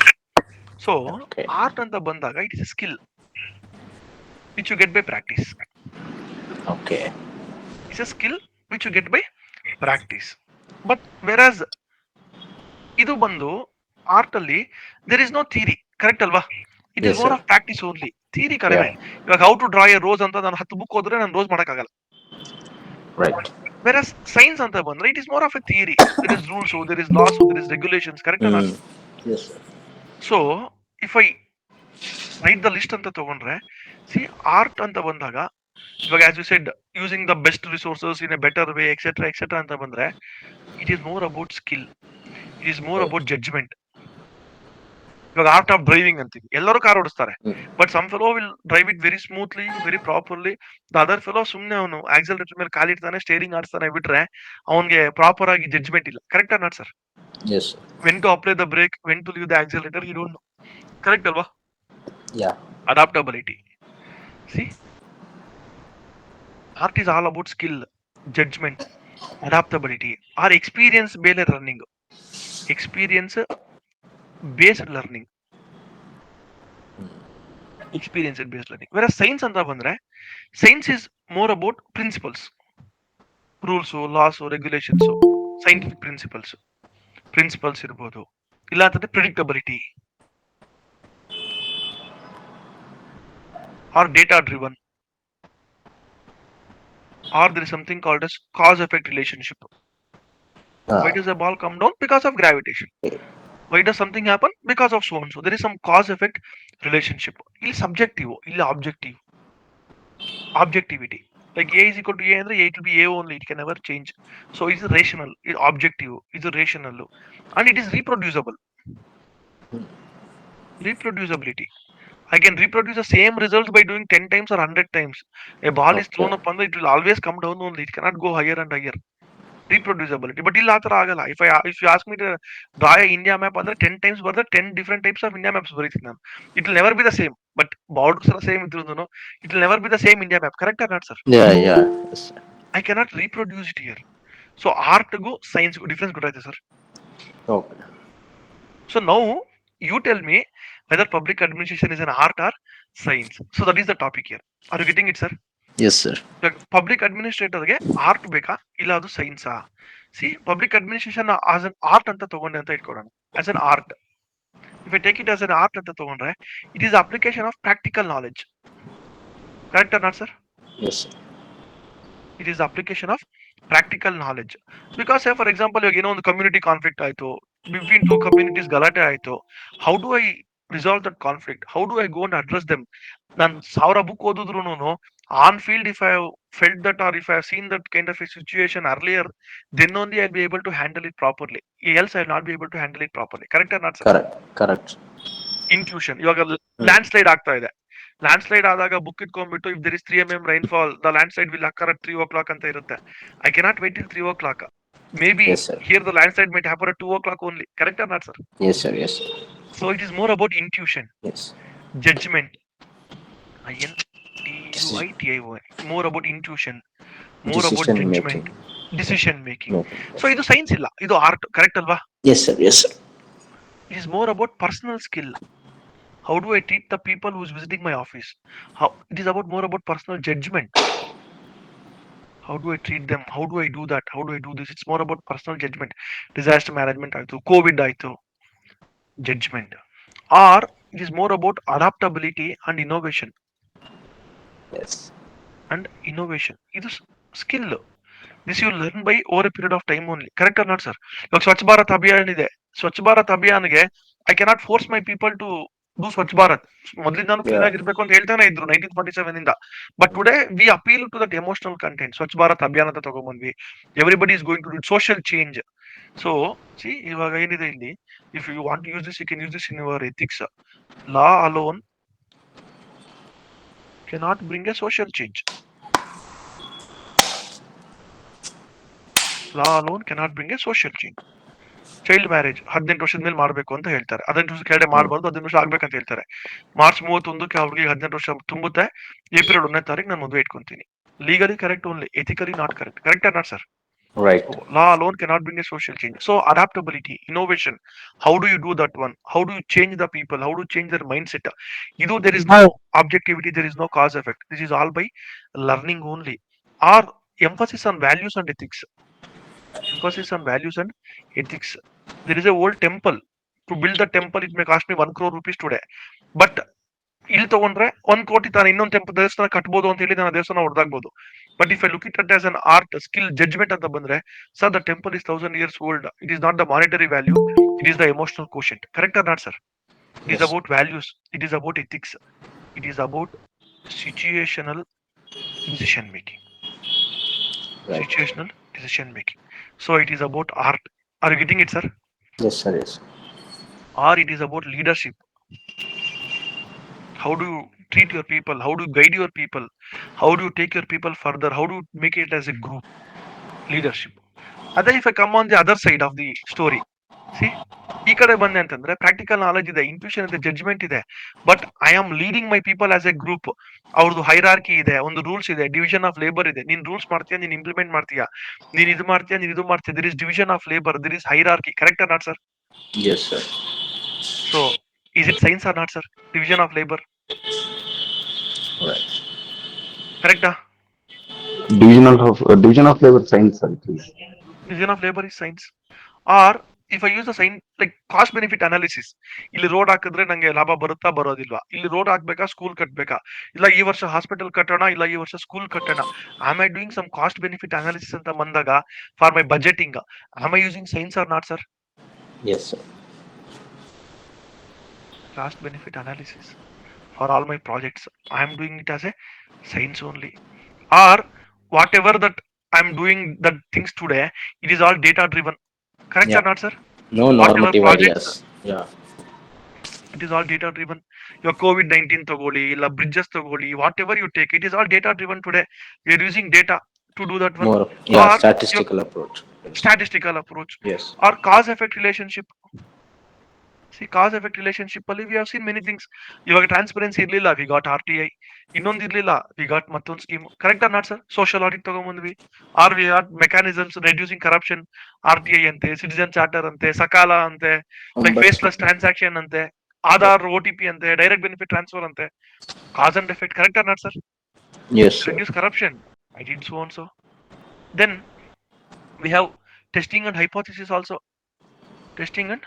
So, Okay. art anta bandaga, it is a skill which you get by practice. Okay. It's a skill which you get by practice. But whereas idu bandu art alli, there is no theory. Correct alva? It Yes, is more sir. of practice only. Theory kadime. Iವಾಗ how to draw a rose ಅಂತ ನಾನು 10 book ಓದಿದ್ರೆ ನಾನು rose ಮಾಡಕ್ಕಾಗಲ್ಲ. Right. Whereas science ಅಂತ ಬಂದ್ರೆ it is more of a theory. There is rules, so there is laws, so there is regulations. Correct or not? Yes, sir. So if I write the list ಅಂತ ತಗೊಂಡ್ರೆ, see art ಅಂತ ಬಂದಾಗ ಇವಾಗ as you said, using the best resources in a better way, etc ಅಂತ ಬಂದ್ರೆ it is more about skill. It is more about judgment. ಇವಾಗ art of driving ಅಂತೀವಿ, ಎಲ್ಲರೂ ಕಾರ್ ಓಡಿಸ್ತಾರೆ, but some fellow will drive it very smoothly, very properly. The other fellow ಸುಮ್ನೆ ಅವನು accelerator ಮೇಲೆ ಕಾಲಿಡ್ತಾನೆ, steering ಆಡ್ತಾನೆ ಬಿಟ್ರೆ ಅವನಿಗೆ ಪ್ರಾಪರ್ ಆಗಿ ಜಡ್ಜ್ಮೆಂಟ್ ಇಲ್ಲ. Correct or not sir? Yes, sir. When to apply the brake, when to leave the accelerator, you don't know. Correct ಅಲ್ವಾ? Yeah. Adaptability. See Art is all about skill, judgment, adaptability, or experience based learning. Experience based learning. Experience based learning. Whereas science ಅಂತ ಬಂದ್ರೆ science is more about principles, rules, laws, regulations, scientific principles ಇರ್ಬೋದು. ಇಲ್ಲ ಅಂತಂದ್ರೆ predictability or data driven, or there is something called as cause effect relationship. Why does a ball come down? Because of gravitation. Why does something happen? Because of so and so. There is some cause effect relationship. ಇಲ್ಲಿ subjective, ಇಲ್ಲಿ objective. Objectivity. Like A is equal to A ಅಂದ್ರೆ A to be A only. It can never change. So it's rational, it's objective, it's rational, and it is reproducible. Reproducibility. I can reproduce the same results by doing 10 times or 100 times. A ball is thrown up on it will always come down only. It cannot go higher and higher. Reproducibility. But ಇಲ್ಲ ಆ ಥರ ಆಗಲ್ಲ. If you ask me to draw a India map ಅಂದ್ರೆ 10 times ಬರ್ದ್ರೆ 10 different types of India maps ಬರೀತೀನಿ ನಾನು. It will never be the same. But borders are same ಇದ್ರೂ it will never be the same India map. Correct or not, sir? Yeah, yeah. Yes. I cannot reproduce it here. So art go science go difference ಗೊತ್ತಾಯ್ತು sir. Okay. So now you tell me whether public administration is an art or science. So that is the topic here. Are you getting it, sir? Yes, sir. Public ಅಡ್ಮಿನಿಸ್ಟ್ರೇಟರ್ಗೆ art ಬೇಕಾ ಇಲ್ಲ ಅದು ಸೈನ್ಸಾ? See public administration as an art ಅಂತ ತಗೊಂಡೆ ಅಂತ ಇಟ್ಕೊಳ್ಳೋಣ. As an art, if I take it as an art ಅಂತ ತಗೊಂಡ್ರೆ it is application of practical knowledge. Correct or not sir? Yes, sir. It is the application of practical knowledge. Because say for example ಇವಾಗ ಏನೋ ಒಂದು community conflict ಆಯ್ತು, between two communities ಗಲಾಟೆ ಆಯ್ತು, how do I resolve that conflict? How do I go and address them? ನಾನು 1000 book ಓದಿದ್ರು on field if I felt that or if I have seen that kind of a situation earlier, then only I'll be able to handle it properly. Else I'll not be able to handle it properly. Correct or not, sir? Correct. Intuition. ಇವಾಗ landslide ಆಗ್ತಾ ಇದೆ. Landslide ಆದಾಗ book ಇಟ್ಕೊಂಡ್ಬಿಟ್ಟು if there is 3 mm rainfall the landslide will occur at 3 o'clock ಅಂತ ಇರುತ್ತೆ. I cannot wait till 3 o'clock. Maybe Yes, sir. here the landslide might happen at 2 o'clock only. Correct or not, sir? Yes, sir. Yes. So it is more about intuition, Yes. judgment. INTUITION. More about intuition, more about Decision judgment, making. decision making. Okay. So ಇದು science ಇಲ್ಲ, ಇದು art. Correct ಅಲ್ವಾ? Yes, sir. Yes, sir. It is more about personal skill. How do I treat the people who is visiting my office? How it is about more about personal judgment. How do I treat them? How do I do that? How do I do this? It's more about personal judgment. Disaster management ಆಯ್ತು, Covid ಆಯ್ತು, judgment. Or it is more about adaptability and innovation. Yes. And innovation. ಇದು skill. This you learn by over a period of time only. Correct or not sir? ಇವಾಗ ಸ್ವಚ್ಛ ಭಾರತ್ ಅಭಿಯಾನ ಇದೆ. ಸ್ವಚ್ಛ ಭಾರತ್ ಅಭಿಯಾನ್ಗೆ I cannot force my people to do Swachh Bharat. ಮೊದಲಿಂದಾನು clean ಆಗಿರ್ಬೇಕು ಅಂತ ಹೇಳ್ತಾನೆ ಇದ್ರು 1947 ಇಂದ. But today we appeal to that emotional content. Swachh Bharat Abhiyan ಅಂತ ತಗೊಂಡ್ಬಂದ್ವಿ. Everybody is going to do social change. So see ಇವಾಗ ಏನಿದೆ ಇಲ್ಲಿ, if you want to use this, you can use this in your ethics. Law alone cannot bring a social change. Law alone cannot bring a social change. Child marriage 18 ವರ್ಷದ ಮೇಲೆ ಮಾಡಬೇಕು ಅಂತ ಹೇಳ್ತಾರೆ. 18 ವರ್ಷ ಕೆಳಗಡೆ ಮಾಡಬಾರ್ದು, 18 ವರ್ಷ ಆಗ್ಬೇಕಂತ ಹೇಳ್ತಾರೆ. ಮಾರ್ಚ್ 31ಕ್ಕೆ ಅವ್ರಿಗೆ 18 ವರ್ಷ ತುಂಬುತ್ತೆ. ಏಪ್ರಿಲ್ 1ನೇ ತಾರೀಕು ನಾನು ಮದುವೆ ಇಟ್ಕೊಂತೀನಿ. Legally correct only, ethically not correct. Correct or not sir? Right. Law alone cannot bring a social change. So adaptability, innovation. How do you do that one? How do you change the people? How do you change their mindset? There is no objectivity, there is no cause effect. This is all by learning only. Or emphasis on values and ethics. Emphasis on values and ethics. There is a old temple. To build the temple, it may cost me 1 crore rupees today. But ಇಲ್ಲಿ ತಗೊಂಡ್ರೆ 1 ಕೋಟಿ ತಾನು ಇನ್ನೊಂದು ದೇವಸ್ಥಾನ ಕಟ್ಬೋದು ಅಂತ ಹೇಳಿ ನಾನು ದೇವಸ್ಥಾನ ಹೊಡೆದಾಗ್ಬೋದು. But if I look at it as an art skill judgment ಅಂತ ಬಂದ್ರೆ, sir the temple is 1000 years old. It is not the monetary value, it is the emotional quotient. Correct or not sir? It is about values, it is about ethics, it is about situational decision making. Situational decision making. So it is about art. Are you getting it, sir? Yes, sir. Yes. Or it is about leadership. How do you treat your people? How do you guide your people? How do you take your people further? How do you make it as a group? Leadership. And then if I come on the other side of the story, see, ಈ ಕಡೆ ಬಂದೆ ಅಂತಂದ್ರೆ practical knowledge ಇದೆ, intuition ಇದೆ, judgment ಇದೆ. But I am leading my people as A group. ಅವ್ರದ್ದು hierarchy ಇದೆ, ಒಂದು ರೂಲ್ಸ್ ಇದೆ, ಡಿವಿಷನ್ ಆಫ್ ಲೇಬರ್ ಇದೆ. ನೀನ್ ರೂಲ್ಸ್ ಮಾಡ್ತೀಯಾ, ನೀನ್ ಇಂಪ್ಲಿಮೆಂಟ್ ಮಾಡ್ತೀಯಾ, ನೀನ್ ಇದು ಮಾಡ್ತೀಯಾ, ನೀನ್ ಇದು ಮಾಡ್ತೀಯಾ. There is division of labour, there is hierarchy. Correct or not sir? Yes, sir. So is it science or not, sir? Division of labor. Right. Correct? Division of labor science, sir, it is. Division of labor is science. Or if I use the sign like cost benefit analysis, ಇಲ್ಲಿ road ಹಾಕಿದ್ರೆ ನಂಗೆ ಲಾಭ ಬರುತ್ತಾ ಬರೋದಿಲ್ವಾ, ಇಲ್ಲಿ road ಹಾಕ್ಬೇಕಾ school ಕಟ್ಬೇಕಾ, ಇಲ್ಲ ಈ ವರ್ಷ ಹಾಸ್ಪಿಟಲ್ ಕಟ್ಟೋಣ, ಇಲ್ಲ ಈ ವರ್ಷ ಸ್ಕೂಲ್ ಕಟ್ಟೋಣ, am I doing some cost benefit analysis ಅಂತ ಬಂದಾಗ for my budgeting, am I using science or not, sir? Yes, sir. Cost benefit analysis for all my projects, I am doing it as a science only. Or whatever that I am doing that things today, it is all data driven. Correct or Yeah. not, sir? No Whatever normative projects, ideas. Yeah. it is all data driven. Your COVID-19 togoli, illa bridges togoli, whatever you take, it is all data driven today. We are using data to do that one. More. Yeah. Or Statistical approach. your statistical approach. Yes. Or cause effect relationship. See, cause effect relationship ಅಲ್ಲಿ we have seen many things. ಇವಾಗ transparency ಇರ್ಲಿಲ್ಲ, we got RTI. ಇನ್ನೊಂದು ಇರ್ಲಿಲ್ಲ, we got ಮತ್ತೊಂದು scheme. Correct or not, sir? Social audit ತಗೊಂಡ್ಬಂದ್ವಿ. Are we got mechanisms reducing corruption, RTI ಅಂತೆ, citizen charter ಅಂತೆ, ಸಕಾಲ ಅಂತೆ, ಲೈಕ್ ಫೇಸ್ಲೆಸ್ ಟ್ರಾನ್ಸಾಕ್ಷನ್ ಅಂತೆ, ಆಧಾರ್ OTP ಅಂತೆ, ಡೈರೆಕ್ಟ್ ಬೆನಿಫಿಟ್ ಟ್ರಾನ್ಸ್ಫರ್ ಅಂತೆ. Cause and effect. Correct or not, sir? Yes, sir. Reduce corruption. I did so and so. Then we have testing and hypothesis also. Testing and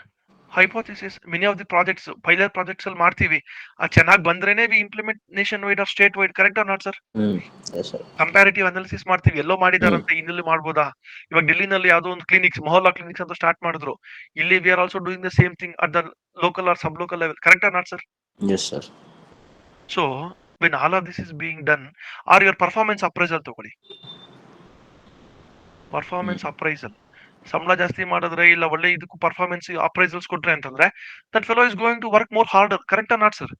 hypothesis. Many of the projects, pilot projects ಅಲ್ಲಿ ಮಾಡ್ತೀವಿ, ಅದು ಚೆನ್ನಾಗಿ ಬಂದ್ರೇನೆ we implement nationwide or statewide. Correct or not, sir? Yes, sir. Comparative analysis ಮಾಡ್ತೀವಿ, ಎಲ್ಲೋ ಮಾಡಿದಾರಂತೆ ಇನ್ನೆಲ್ಲಿ ಮಾಡ್ಬೋದಾ. ಇವಾಗ ಡೆಲ್ಲಿನಲ್ಲಿ ಯಾವುದೋ ಒಂದು ಕ್ಲಿನಿಕ್ಸ್, ಮೊಹಲ್ಲಾ ಕ್ಲಿನಿಕ್ಸ್ ಅಂತ ಸ್ಟಾರ್ಟ್ ಮಾಡಿದ್ರು. ಇಲ್ಲಿ we are also doing the same thing at the local or sub local level. Correct or not, sir? Yes, sir. So when all of this is being done, or your performance appraisal ತಗೊಳ್ಳಿ. Performance appraisal, ಸಂಬಳ ಜಾಸ್ತಿ ಮಾಡಿದ್ರೆ ಇಲ್ಲ ಒಳ್ಳೆ ಇದಕ್ಕೂ performance appraisals ಕೊಟ್ರೆ ಅಂತಂದ್ರೆ that fellow is going to work more harder. Correct or not, sir?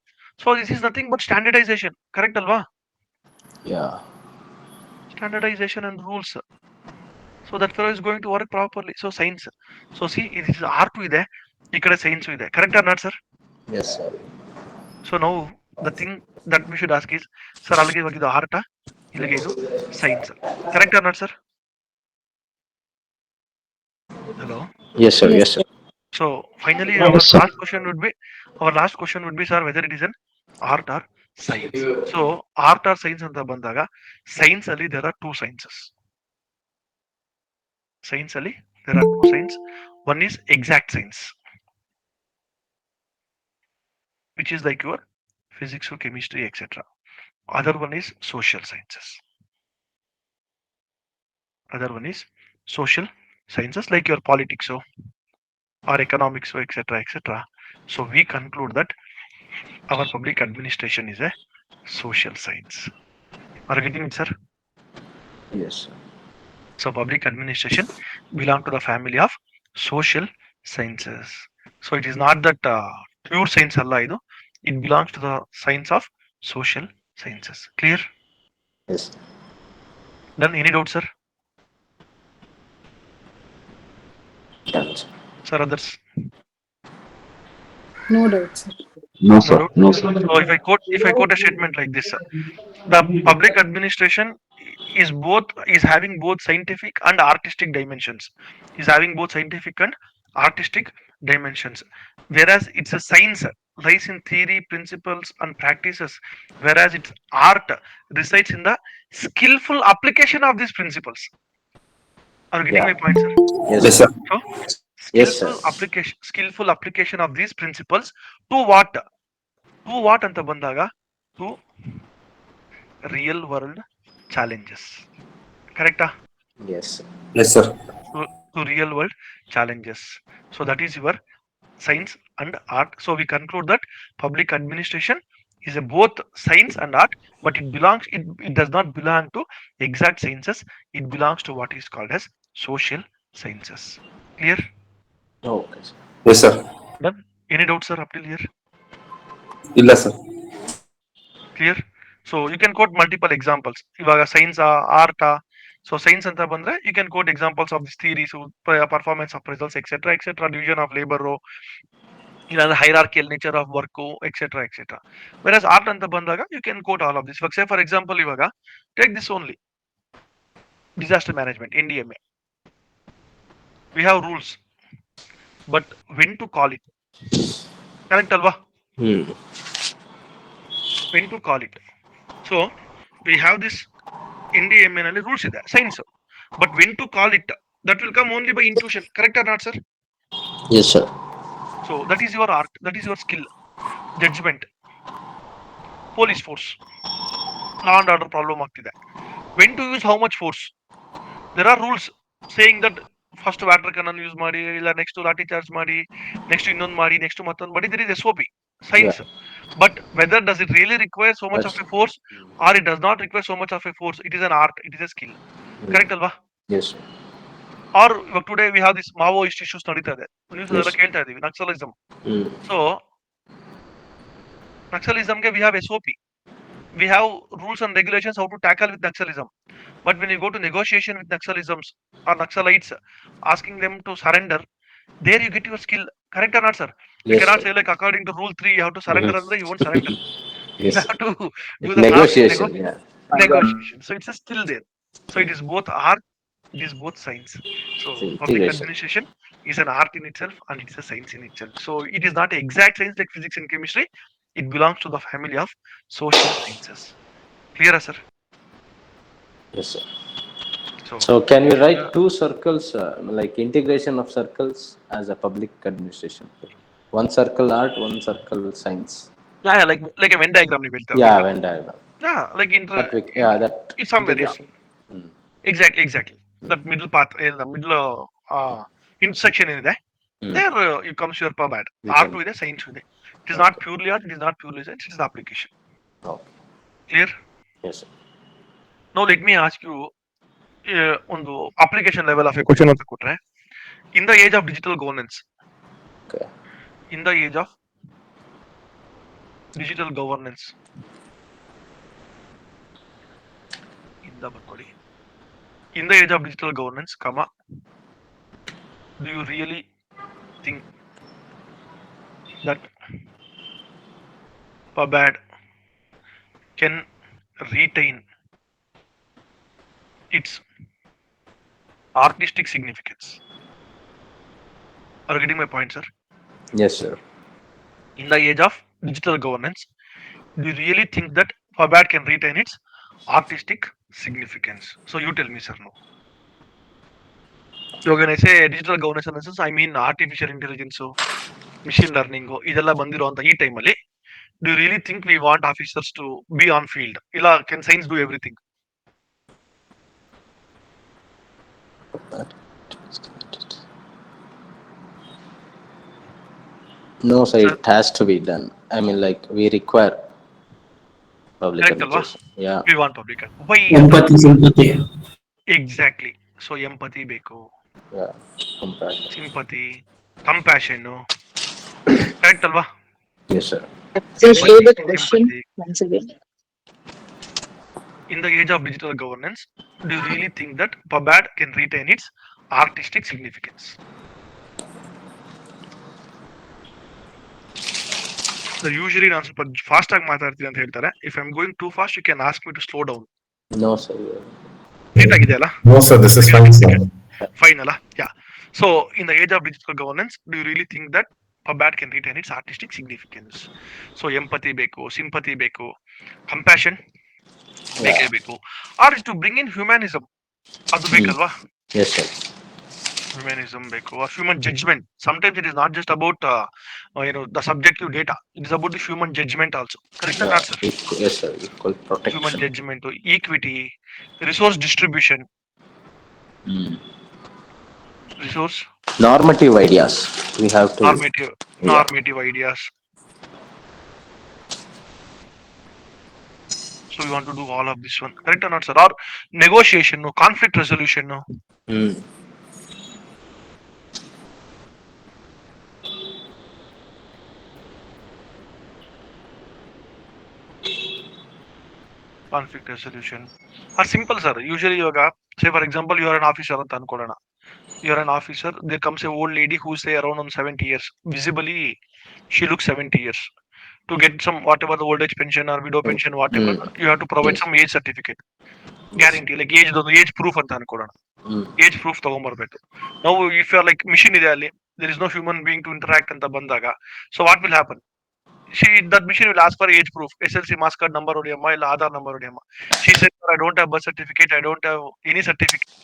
So this is nothing but standardization. Correct ಅಲ್ವಾ? Yeah. Standardization and rules. So that fellow is going to work properly. So science. So see, ಇದು art ಇದೆ, ಈ ಕಡೆ science ಇದೆ. Correct or not, sir? Yes, sir. ಸೊ ನಾವು the thing that we should ask is, sir ಅಲ್ಲಿಗೆ ಇವಾಗ ಇದು ಆರ್ಟಾ, ಇಲ್ಲಿಗೆ ಇದು science. Correct or not, sir? Hello. Yes, sir. Yes, sir. So finally, Yes, our sir. last question would be, sir, whether it is an art or science. So art or science ಅಂತ ಬಂದಾಗ, science ಅಲ್ಲಿ there are two sciences. Science ಅಲ್ಲಿ there are two science. One is exact science, which is like your physics or chemistry, etc. Other one is social sciences. Other one is social sciences like your politics or economics, etc., etc. So we conclude that our public administration is a social science. Are you getting it, sir? Yes, sir. So public administration belong to the family of social sciences. So it is not that pure science alla idu. It belongs to the science of social sciences. Clear? Yes. Then any doubt, sir? Done, sir. Sir, others? No doubt, sir. No, sir. doubt? No, sir. So if I quote a statement like this, the public administration is having both scientific and artistic dimensions. Is having both scientific and artistic dimensions. Whereas it's a science lies in theory, principles, and practices. Whereas its art resides in the skillful application of these principles. Are you getting Yeah. my point, sir? Yes, sir. So Yes, sir. skillful application of these principles to what? To what anta bandaga? To real world challenges. Correct? Yes, sir. Yes, sir. To real world challenges. So that is your science and art. So we conclude that public administration is a both science and art, but it does not belong to exact sciences. It belongs to what is called as social sciences. Clear? Okay, sir. Yes, sir. Done? Any doubts, sir, up till here? Illa, sir. Clear? So you can quote multiple examples. ಇವಾಗ science ಆರ್ಟಾ So science anta bandre you can quote examples of these theories, performance appraisals, etc., division of labor, the hierarchical nature of work, etc. Whereas art anta bandaga you can quote all of this. Say for example, ivaga take this only, disaster management, NDMA. We have rules, but when to call it? Correct alva? Hmm. When to call it? So we have this NDMA ನಲ್ಲಿ rules ಇದೆ science, but when to call it, that will come only by intuition. Correct or not, sir? Yes, sir. So that is your art, that is your skill, judgment. Police force, law and order problem ಆಗ್ತಿದೆ. When to use how much force? There are rules saying that first water cannon use ಮಾಡಿ, ಇಲ್ಲ next ಲಾಠಿ charge ಮಾಡಿ, next ಇನ್ನೊಂದು ಮಾಡಿ, next ಮತ್ತೊಂದು ಮಾಡಿ. There is SOP, science. Yeah. But whether does it really require so much of That's a force or it does not require so much of a force, it is an art, it is a skill. Correct alva? yes, sir. Or ಇವಾಗ today we have this Maoist issues ನಡೀತಾ ಇದೆ, news ಎಲ್ಲ Yes. ಕೇಳ್ತಾ ಇದೀವಿ, Naxalism. Hmm. So ನಕ್ಸಲಿಸಮ್ಗೆ we have SOP, we have rules and regulations how to tackle with Naxalism. But when you go to negotiation with Naxalisms or Naxalites, asking them to surrender, there you get your skill. Correct or not, sir? You Yes, cannot sir. say like according to rule 3 you have to surrender, and you won't surrender. You Yes. have to do It's the negotiation. Yeah. negotiation. So it's a skill there. So it is both art, it is both science. So It's public integration. administration is an art in itself and it is a science in itself. So it is not exact science like physics and chemistry. It belongs to the family of social sciences. Clear, sir? Yes, sir. So So can we write two circles, like integration of circles as a public administration? One circle art, one circle science. yeah, like a Venn diagram you built. Yeah, Venn diagram. Yeah, like But we, yeah, that it's somewhere. Yeah, integration. Hmm. exactly. That middle path, the middle intersection in there. Hmm. There you comes your pub ad. We Art can. with a science with it. It is not purely art. It is not purely science. It is the application. Okay. Clear? Yes, sir. Now let me ask you ಒಂದು application level of a question ಅಂತ ಕೊಟ್ರೆ, in the age of digital governance, Okay. in the age of digital governance, ಇಂದ ಬರ್ಕೊಳ್ಳಿ, in the age of digital governance, comma, do you really think that pub-ad can retain its artistic significance? Are you getting my point, sir? Yes, sir. In the age of digital governance, do you really think that pub-ad can retain its artistic significance? So you tell me, sir. No. So when I say digital governance analysis, I mean artificial intelligence, machine learning, ಇದೆಲ್ಲ ಬಂದಿರುವಂತ ಈ ಟೈಮಲ್ಲಿ, do you really think we want officers to be on field? ಇಲ್ಲ can science do everything? No, sir, Sir? it has to be done. I mean, like we require public Correct ಅಲ್ವಾ? administration. Yeah. We want public. Why? Empathy, sympathy. Exactly. So empathy ಬೇಕು, Yeah. Compassion. sympathy, compassion. Correct ಅಲ್ವಾ? Yes, sir. Just Empathy, read the question empathy. once again. In the age of digital governance, do you really think that pub-ad can retain its artistic significance? So usually ನಾನು ಸ್ವಲ್ಪ fast ಆಗಿ ಮಾತಾಡ್ತೀನಿ ಅಂತ ಹೇಳ್ತಾರೆ. If I'm going too fast, you can ask me to slow down. No, sir. Neat ಆಗಿದೆಯಲ್ಲ? No, sir, this is fine, sir. Fine ಅಲ್ಲ? Yeah. So in the age of digital governance, do you really think that pub-ad can retain its artistic significance? So empathy ಬೇಕು, sympathy ಬೇಕು, compassion ಬೇಕೇ ಬೇಕು. Or to bring in humanism, ಅದು ಬೇಕಲ್ವಾ? Yes, sir. Humanism ಬೇಕು, or human judgment. Sometimes it is not just about the subjective data. It is about the human judgment also. Correct or not, sir? Yes, sir. Equal protection. Human judgment, equity, resource distribution, resource Normative ideas. We have to. normative ideas. So we want to do all of this one. Correct or not, sir? Or negotiation, conflict resolution. Conflict resolution. Or simple, sir. Usually, Say for example, you are an officer ಅಂತ ಅನ್ಕೊಳ್ಳೋಣ. You are an officer. There comes a old lady who say around 70 years. Visibly, she looks 70 years. To get some whatever the old age pension or widow pension, whatever, you have to provide Yes. some age certificate. Guarantee like age proof ಅಂತ ಅನ್ಕೊಳ್ಳೋಣ. Age proof ತಗೊಂಡ್ಬರ್ಬೇಕು. ನಾವು if you are like machine ಇದೆ ಅಲ್ಲಿ, there is no human being to interact ಅಂತ ಬಂದಾಗ, so what will happen? That machine will ask for age proof, SLC marks card number ಹೊಡಿಯಮ್ಮ, ಇಲ್ಲ Aadhaar number ಹೊಡಿಯಮ್ಮ. She said I don't have birth certificate, I don't have any certificate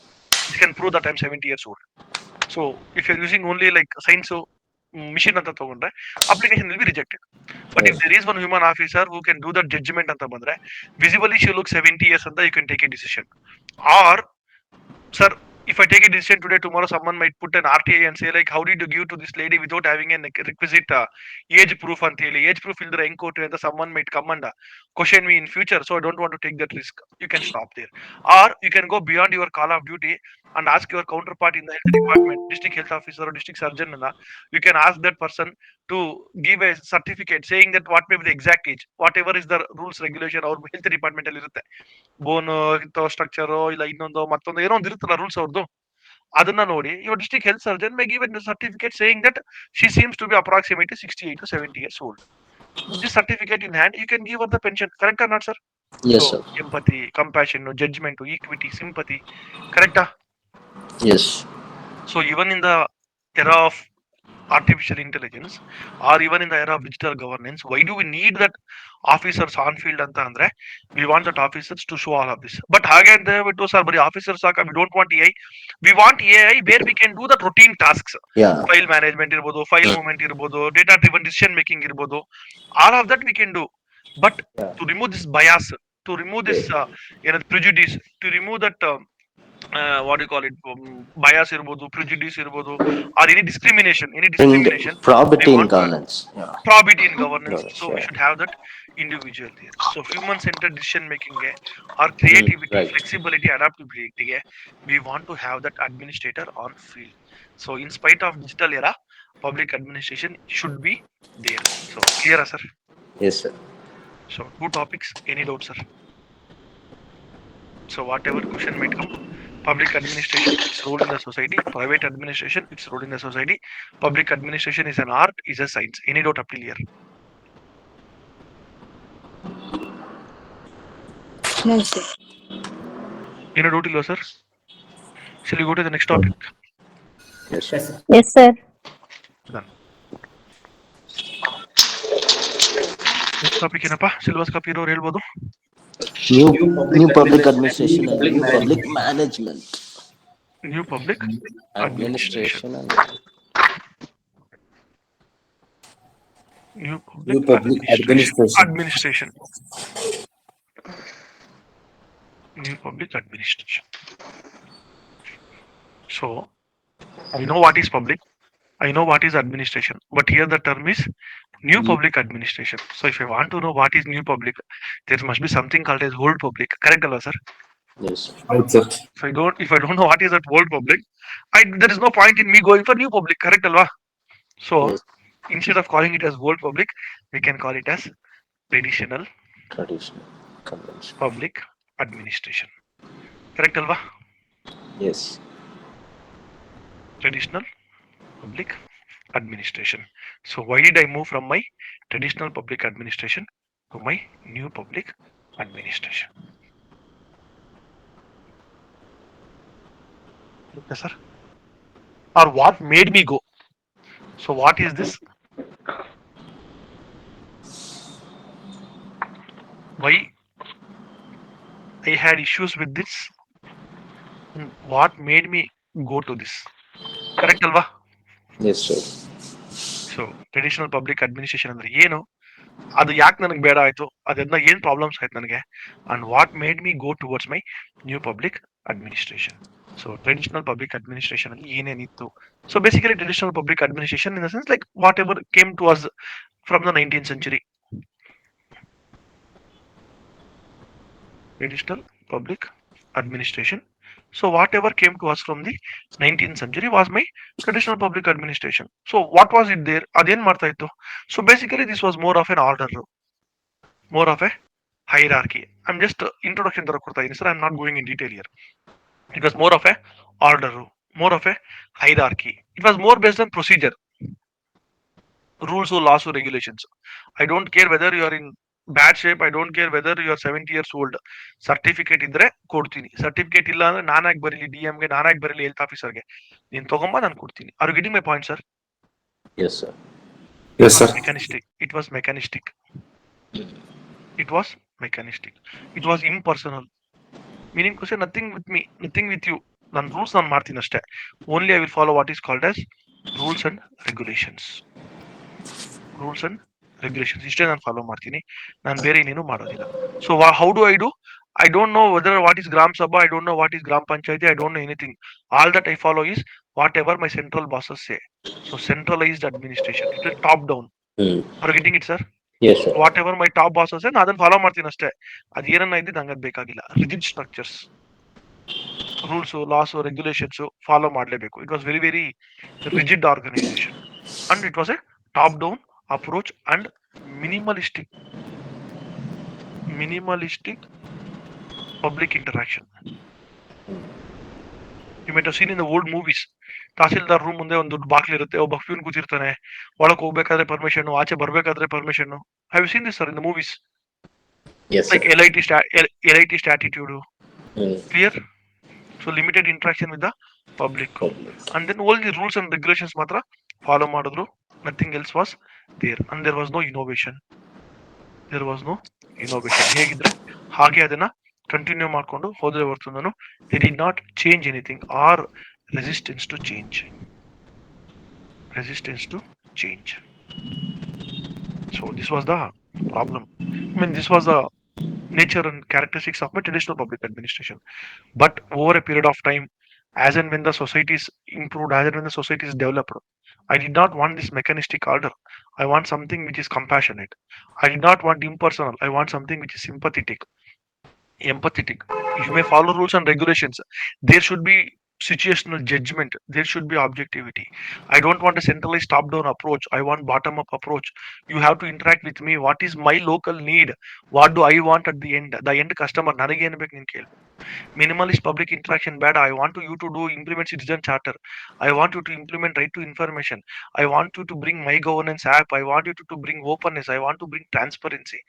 which can prove that I'm 70 years old. So if you're using only like science machine ಅಂತ ತಗೊಂಡ್ರೆ application will be rejected. But if there is one human officer who can do that judgment ಅಂತ ಬಂದ್ರೆ, visibly she looks 70 years ಅಂತ you can take a decision. Or sir, if I take a decision today, tomorrow someone might put an RTI and say like, how did you give to this lady without having a requisite age proof ಅಂತ ಹೇಳಿ, age proof ಇಲ್ದ್ರೆ ಹೆಂಗ್ ಕೊಟ್ರಿ ಅಂತ someone might come and question me in future, so I don't want to take that risk. You can stop there. Or you can go beyond your call of duty and ask your counterpart in the health department, district health officer or district surgeon, you can ask that person to give a certificate saying that what may be the exact age, whatever is the rules regulation ಅವ್ರ health department ಅಲ್ಲಿ ಇರುತ್ತೆ. ಬೋನ್ structure ಇಲ್ಲ ಇನ್ನೊಂದು ಮತ್ತೊಂದು ಏನೋ ಒಂದು ಇರುತ್ತಲ್ಲ rules ಅವ್ರದ್ದು, ಅದನ್ನ ನೋಡಿ your district health surgeon may give a certificate saying that she seems to be approximately 68 to 70 years old. This certificate in hand, you can give her the pension. Correct or not, sir? Yes, So sir. empathy, compassion, judgment, equity, sympathy. Correct? Yes. So even in the era of artificial intelligence, or even in the era of digital governance, why do we need that officers on field ಅಂತ ಅಂದ್ರೆ, we want that officers to show all of this. But ಹಾಗೆ ಅಂತ ಹೇಳ್ಬಿಟ್ಟು sir ಬರೀ officer ಸಾಕ, we don't want AI. We want AI where we can do the routine tasks. Yeah. File management ಇರ್ಬೋದು, file movement ಇರ್ಬೋದು, data driven decision making ಇರ್ಬೋದು, all of that we can do. But to remove this bias, to remove this prejudice, to remove that what do you call it, bias ಇರ್ಬೋದು, prejudice ಇರ್ಬೋದು, or any discrimination, And probity we in want governance. Yeah. probity in governance. Governance, So we yeah. should have that individual there. So human centered decision making or creativity, right. flexibility, adaptability, we want to have that administrator on field. So in spite of digital era, public administration should be there. So clear, sir? Yes, sir. So two topics, any doubt, sir? So whatever question might come, public administration, its role in the society, private administration, its role in the society, public administration is an art, is a science. Any doubt up till here? No, sir. Any doubt ಇಲ್ಲ sir? Shall we go to the next topic? Yes, sir. Yes, sir. Done. Next topic ಏನಪ್ಪ? Syllabus copy ಇರೋರು ಹೇಳ್ಬೋದು. New public administration and new public management. New public administration. And New New public public administration. administration. New public administration. So I know what is public, I know what is administration, but here the term is new public administration. So if I want to know what is new public, there must be something called as old public. Correct, alva, sir? yes, sir. If I don't know what is that old public, there is no point in me going for new public. Correct, alva? So Yes. instead of calling it as old public, we can call it as traditional Traditional convention. public administration. Correct, alva? Yes. Traditional public administration. So why did I move from my traditional public administration to my new public administration? Okay, sir. Or what made me go? So what is this? Why I had issues with this? What made me go to this? Correct, alva? Yes, sir. So traditional public administration ಅಂದ್ರೆ ಏನು, ಅದು ಯಾಕೆ ನನಗೆ ಬೇಡ ಆಯ್ತು, ಅದರಿಂದ ಏನ್ problems ಆಯ್ತು ನನಗೆ, and what made me go towards my new public administration. So traditional public administration ಅಲ್ಲಿ ಏನೇನಿತ್ತು? So basically traditional public administration in the sense like whatever came to us from the 19th century. Traditional public administration. So whatever came to us from the 19th century was my traditional public administration. So what was it there? Aden marta ittu. So basically this was more of an order, more of a hierarchy. I'm just introduction ತರ ಕೊಡ್ತಾ ಇದೀನಿ sir. I'm not going in detail here. It was more of a order, more of a hierarchy. It was more based on procedure, rules or laws or regulations. I don't care whether you are in bad shape. I don't care whether you are 70 years old. Certificate ಇದ್ರೆ ಕೊಡ್ತೀನಿ. Certificate ಇಲ್ಲ ಅಂದ್ರೆ ನಾನಾಗಿ ಬರಲಿ DM ಗೆ, ನಾನಾಗಿ ಬರಲಿ health ಆಫೀಸರ್ಗೆ, ನೀನು ತಗೊಂಬ ನಾನು ಕೊಡ್ತೀನಿ. Are you getting my point sir? Yes, sir. Yes, sir. Mechanistic. It was mechanistic. It was mechanistic. It was impersonal. Meaning to say nothing with me, nothing with you. ನಾನು rules ನಾನು ಮಾಡ್ತೀನಿ ಅಷ್ಟೇ. Only I will follow what is called as rules and regulations. Rules and regulations ಇಷ್ಟೇ ನಾನು follow ಮಾಡ್ತೀನಿ. ನಾನು ಬೇರೆ ಇನ್ನೇನು ಮಾಡೋದಿಲ್ಲ. So how do I do? I don't know whether what is Gram Sabha, I don't know what is Gram Panchayati, I don't know anything. All that I follow is whatever my central bosses say. So centralized administration. It is top down. Are you getting it, sir? Yes, sir. Whatever my top bosses say, ನಾನು ಅದನ್ನ follow ಮಾಡ್ತೀನಿ ಅಷ್ಟೇ. ಅದು ಏನನ್ನ ಇದ್ದು ನಂಗೆ ಅದು ಬೇಕಾಗಿಲ್ಲ. Rigid structures, rules, laws, regulations follow ಮಾಡಲೇಬೇಕು. It was very very rigid organisation and it was a top down approach and minimalistic public interaction. You might have seen in the old movies, tahsildar room ಮುಂದೆ ಒಂದು ದೊಡ್ಡ ಬಾಕ್ಲು ಇರುತ್ತೆ, ಒಬ್ಬ ಫ್ಯೂನ್ ಕೂತಿರ್ತಾನೆ, ಒಳಗೆ ಹೋಗ್ಬೇಕಾದ್ರೆ permission, ಆಚೆ ಬರ್ಬೇಕಾದ್ರೆ permission. Have you seen this sir in the movies? Yes, sir. Like elitist attitude. Clear? So limited interaction with the public. And then all the rules and regulations ಮಾತ್ರ ಫಾಲೋ ಮಾಡಿದ್ರು. Nothing else was there. And there was no innovation. ಹೇಗಿದ್ರೆ ಹಾಗೆ ಅದನ್ನ continue ಮಾಡ್ಕೊಂಡು ಹೋದ್ರೆ ಹೊರತು ನಾನು they did not change anything or resistance to change. So this was the problem. I mean, this was the nature and characteristics of my traditional public administration. But over a period of time, as and when the societies improved, as and when the societies developed, I did not want this mechanistic order. I want something which is compassionate. I did not want impersonal. I want something which is sympathetic, empathetic. You may follow rules and regulations. There should be situational judgment. There should be objectivity. I don't want a centralized top-down approach. I want bottom-up approach. You have to interact with me. What is my local need? What do I want at the end? The end customer. ನನಗೆ ಏನು ಬೇಕು ನೀನು ಕೇಳು. Minimalist public interaction bad. I want you to do implement citizen charter. I want you to implement right to information. I want you to bring my governance app. I want you to bring openness. I want to bring transparency.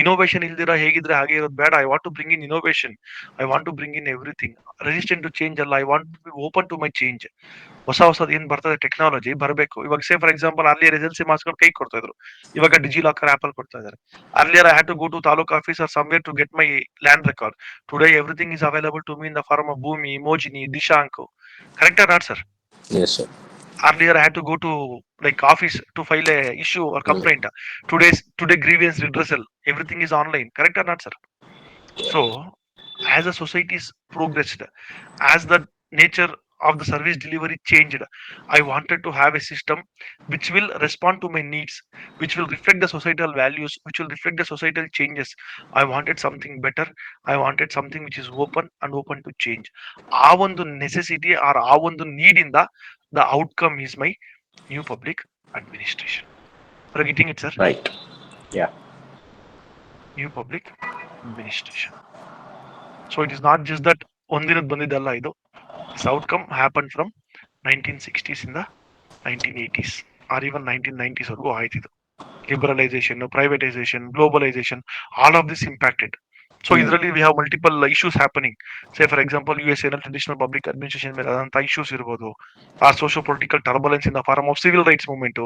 Innovation ಇಲ್ದಿರ ಹೇಗಿದ್ರೆ ಹಾಗೆ ಇರೋದು ಬೇಡ. I want to bring in innovation. I want to bring in everything. Resistant to change ಅಲ್ಲ. I want to be open to my change. ಹೊಸದು ಏನ್ ಬರ್ತದೆ technology ಬರಬೇಕು. ಇವಾಗ say for example earlier SLC ಮಾರ್ಕ್ಸ್ಗಳು ಕೈ ಕೊಡ್ತಾ ಇದ್ರು, ಇವಾಗ ಡಿಜಿ ಲಾಕರ್ ಆಪಲ್ ಕೊಡ್ತಾ ಇದ್ದಾರೆ. Earlier I had to go to taluk office or somewhere to get my land record. Today everything is available to me in the form of Bhoomi, Mojini, Dishank. Correct or not sir? Yes, sir. Earlier I had to go to like office to file a issue or complaint. Today grievance redressal, everything is online. Correct or not, sir? So as the society is progressed, as the nature of the service delivery changed, I wanted to have a system which will respond to my needs, which will reflect the societal values, which will reflect the societal changes. I wanted something better. I wanted something which is open to change. ಆ ಒಂದು necessity R ಆ ಒಂದು ನೀಡಿಂದ the outcome is my new public administration. Are you getting it, sir? Right. Yeah. New public administration. So it is not just that ಒಂದಿನದ ಬಂದಿದ್ದಲ್ಲ ಇದು. This outcome happened from 1960s in the 1980s or even 1990s ವರೆಗೂ ಆಯ್ತು ಇದು. Liberalization, privatization, globalization, all of this impacted. So ಇದರಲ್ಲಿ we have multiple issues happening. Say for example, USA ನಲ್ಲಿ traditional public administration ಮೇಲೆ ಆದಂತ issues ಇರ್ಬೋದು, ಆ socio political turbulence in the form of civil rights movement,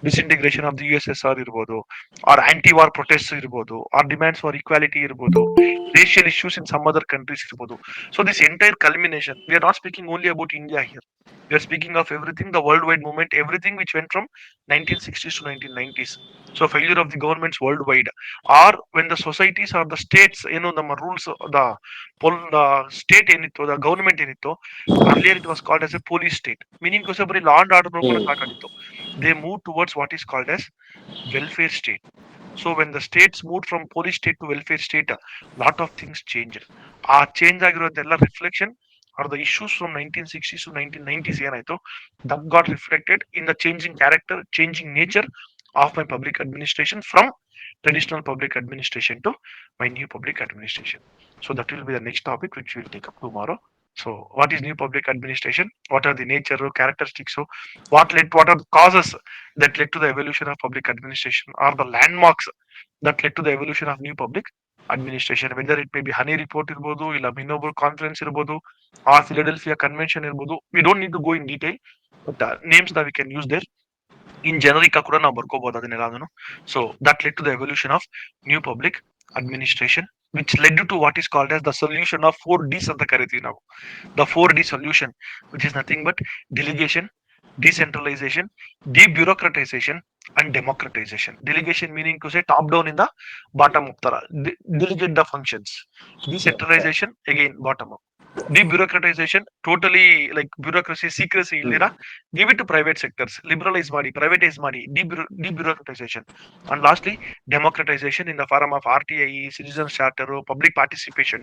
disintegration of the USSR ಇರ್ಬೋದು, or anti-war protests ಇರ್ಬೋದು, or demands for equality ಇರ್ಬೋದು, racial issues in some other countries ಇರ್ಬೋದು. So this entire culmination, we are not speaking only about India here. We are speaking of everything, the worldwide movement, everything which went from 1960s to 1990s. So failure of the governments worldwide, or when the societies or the states, ನಮ್ಮ rules, the state ಏನಿತ್ತು, the government ಏನಿತ್ತು, earlier it was called as a police state, meaning ಬರೀ law and order ನೋಡ್ಕೊಂಡು ಸಾಕಾಗಿತ್ತು. They moved towards what is called as welfare state. So when the states moved from police state to welfare state, lot of things changed. ಆ change ಆಗಿರೋದೆಲ್ಲ reflection or the issues from 1960s to 1990s ಏನಾಯ್ತು, that got reflected in the changing character, changing nature of my public administration from traditional public administration to my new public administration. So that will be the next topic which we'll take up tomorrow. So what is new public administration? What are the nature characteristics? So what are the causes that led to the evolution of public administration, or the landmarks that led to the evolution of new public administration? Whether it may be honey report irbodu, illa Minobor conference irbodu, or Philadelphia convention irbodu, we don't need to go in detail, but names that we can use there in generic ಕೂಡ ನಾವು ಬರ್ಕೋಬಹುದು ಅದನ್ನೆಲ್ಲದನ್ನು. So that led to the evolution of new public administration, which led to what is called as the solution of 4Ds ಅಂತ ಕರಿತೀವಿ ನಾವು. The 4D solution, which is nothing but delegation, decentralization, debureaucratization, and democratization. Delegation meaning to say top down in the bottom up ತರ, delegate the functions. Decentralization again bottom up. Debureaucratization, totally like bureaucracy, secrecy illira, give it to private sectors, liberalize ಮಾಡಿ, privatize ಮಾಡಿ, debureaucratization. And lastly, democratization in the form of RTI, citizens charter, public participation,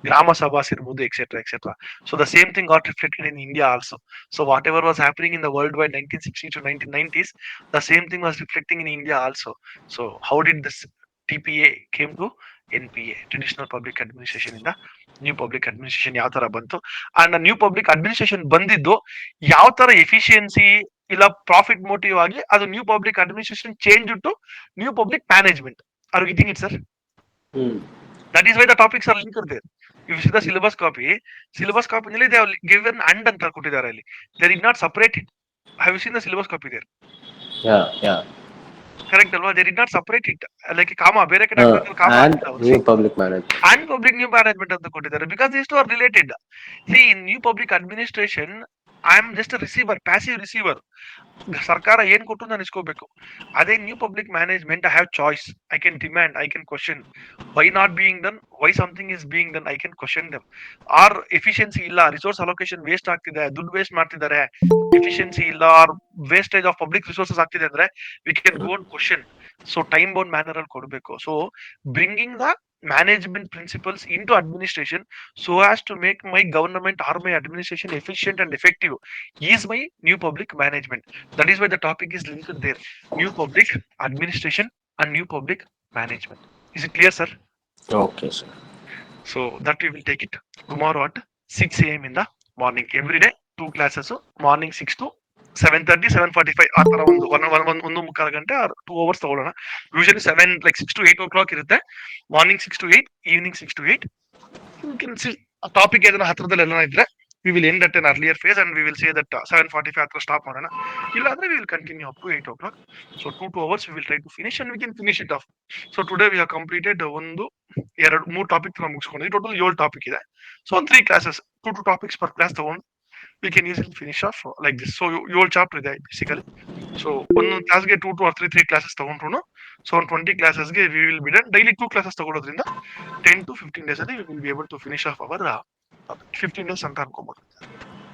grama sabhas irbodu, etc., etc. So the same thing got reflected in India also. So whatever was happening in the worldwide 1960s to 1990s, the same thing was reflecting in India also. So how did this TPA came to NPA, traditional public administration, in the new public administration ಯಾವ ತರ ಬಂತು? And new public administration ಬಂದಿದ್ದು ಯಾವ ತರ efficiency ಇಲ್ಲ profit motive ಆಗಿ ಅದು new public administration change to new public management. Are you getting it sir? That is why the topics are linked there. If you see the syllabus copy ನಲ್ಲಿ they have given and ಅಂತ ಕೊಟ್ಟಿದ್ದಾರೆ ಅಲ್ಲಿ. They did not separate it. Have you seen the syllabus copy there? Yeah. Correct ಅಲ್ವಾ? They did not separate it. Like ಕಾಮ ಬೇರೆ ಕಡೆ And new public management. And public new management ಅಂತ ಕೊಟ್ಟಿದ್ದಾರೆ, because these two are related. See, in new public administration, I am just a receiver, passive receiver. ಸರ್ಕಾರ ಏನ್ ಕೊಟ್ಟು ನಾನು ಇಸ್ಕೋಬೇಕು. ಅದೇ new public management, I have choice, I can demand, I can question why not being done, why something is being done, I can question them. Or efficiency ಇಲ್ಲ, resource allocation waste ಆಗ್ತಿದೆ, ದುಡ್ಡು waste ಮಾಡ್ತಿದ್ದಾರೆ, efficiency ಇಲ್ಲ, or wastage of public resources ಆಗ್ತಿದೆ ಅಂದ್ರೆ we can go and question. So time bound manner ಅಲ್ಲಿ ಕೊಡಬೇಕು. So bringing the management principles into administration so as to make my government or my administration efficient and effective is my new public management. That is why the topic is linked there, new public administration and new public management. Is it clear, sir? Okay, sir. So that we will take it tomorrow at 6 a.m. in the morning. Every day 2 classes, morning 6 to 7:30, 7:45 ಆ ತರ ಒಂದು ಮುಕ್ಕಾಲು ಗಂಟೆ R 2 hours ತಗೊಳ್ಳೋಣ. Usually 7 like 6 to 8 o'clock ಇರುತ್ತೆ. Morning 6 to 8, evening 6 to 8. You can see a topic ಏನಾದ್ರು ಹತ್ರದಲ್ಲಿ ಎಲ್ಲ ಇದ್ರೆ we will end at an earlier phase and we will say that 7:45 ಹತ್ರ ಸ್ಟಾಪ್ ಮಾಡೋಣ. ಇಲ್ಲ ಅಂದ್ರೆ we will continue up to 8 o'clock. So 2 hours we will try to finish and we can finish it off. So today we have completed 3 topic ನಾವು ಮುಗಿಸ್ಕೊಂಡಿದ್ವಿ. Total 7 topic ಇದೆ. So 3 classes, 2 topics per class ತಗೊಂಡು we can easily finish off like this. So 7 chapter ಇದೆ basically. So ಒಂದೊಂದು ಕ್ಲಾಸ್ಗೆ 2 or 3 classes ತಗೊಂಡ್ರು, so 20 classes ಗೆ we will be done. Daily 2 classes ತಗೊಳ್ಳೋದ್ರಿಂದ 10 to 15 days ಅಲ್ಲಿ we will be able to finish off our 15 days ಅಂತ ಅನ್ಕೋಬಹುದು.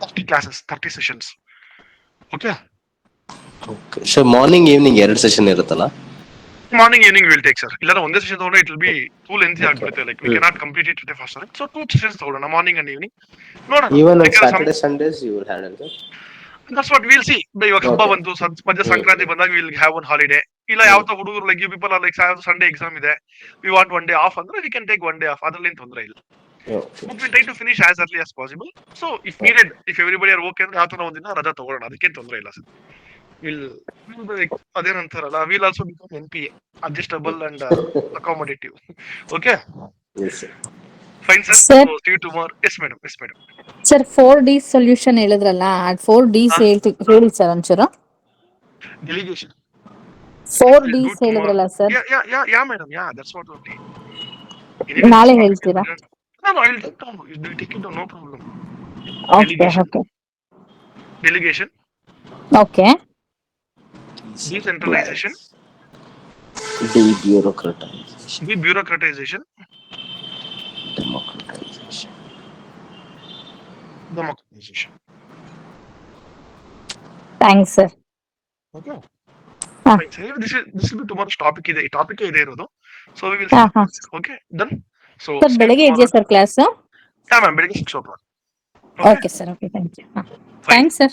30 classes, 30 sessions. Okay. So morning evening 2 session ಇರುತ್ತಲ್ಲ? Morning evening we will take, sir. ಇಲ್ಲ ಒಂದೇ session ತಗೊಂಡ್ರೆ it will be too lengthy ಆಗ್ಬಿಡುತ್ತೆ. Like we cannot complete it at a fast. So 2 sessions ತಗೊಳ್ಳೋಣ, morning and evening. ನೋಡೋಣ. Even on Saturday Sundays you will handle that? That's what we'll see. ಇವಾಗ ಹಬ್ಬ ಬಂತು, ಮಧ್ಯ ಸಂಕ್ರಾಂತಿ ಬಂದಾಗ we'll have one holiday. ಇಲ್ಲ ಯಾವತ್ತೋ ಹುಡುಗರು like you people are like Sunday exam ಇದೆ, we want 1 day off ಅಂದ್ರೆ we can take 1 day off. ಅದ್ರಲ್ಲಿ ಏನು ತೊಂದರೆ ಇಲ್ಲ. But we try to finish as early as possible. So if needed, if everybody are okay ಅಂದ್ರೆ ಆ ತರ ಒಂದಿನ ರಜಾ ತಗೊಳ್ಳೋಣ, ಅದಕ್ಕೇನು ತೊಂದರೆ ಇಲ್ಲ sir. We'll like ಅದೇನಂತಾರಲ್ಲ, we'll also become NPA, adjustable and accommodative. Okay? Yes, sir. Fine, sir. Sir. So see you tomorrow. Yes, madam. Yes, madam. Sir 4D solution ಹೇಳಿದ್ರಲ್ಲ, 4Ds ಹೇಳಿ ಸರ್ ಒಂಚೂರು. Delegation. 4Ds ಹೇಳಿದ್ರಲ್ಲ sir. Yeah, madam. Yeah, that's what we'll do. ನಾಳೆ ಹೇಳ್ತೀರಾ? No, I'll take down. You'll take it down, no problem. Okay. Delegation. Okay. Decentralization. Debureaucratization. Debureaucratization. Democratization. Thanks, sir. Okay. Ah. Fine, sir. This will be tomorrow's topic. Topic ಇದೆ ಇರೋದು. So we will see. Okay, done. So sir ಬೆಳಗ್ಗೆ ಇದೆಯಾ sir class? Yeah, ma'am. ಬೆಳಗ್ಗೆ 6 o'clock. Okay, sir. Okay, thank you. Thanks, sir.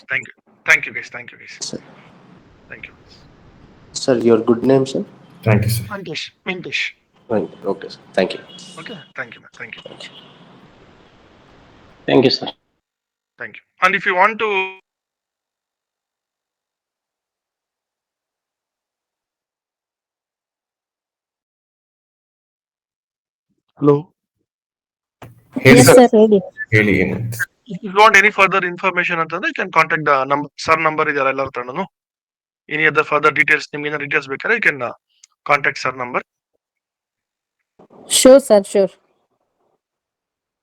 Thank you, guys. Sir. Thank you. Sir, your good name, sir? Thank you, sir. Mintish. Right. Okay, sir. Thank you. Okay. Thank you, ma'am. Thank you. Thank you, sir. Thank you. And if you want to hello, Yes, sir. sir, ready. Really. if you want any further information ಅಂತಂದ್ರೆ you can contact the number sir number ಇದೆಯಲ್ಲ ಎಲ್ಲರ ಹತ್ರನು. Any other further details ನಿಮ್ಗೆ ಏನಾದ್ರು details ಬೇಕಾದ್ರೆ you can contact sir number. Sure, sir, sure.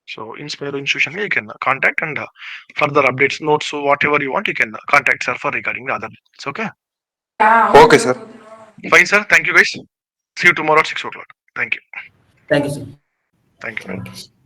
So Inspiro institution you can contact and further updates, notes, so whatever you want you can contact sir for regarding the other details. Okay. Okay, sir. Fine, sir. Thank you, guys. See you tomorrow at 6 o'clock. Thank you. Thank you, sir. Thank you. Thank you.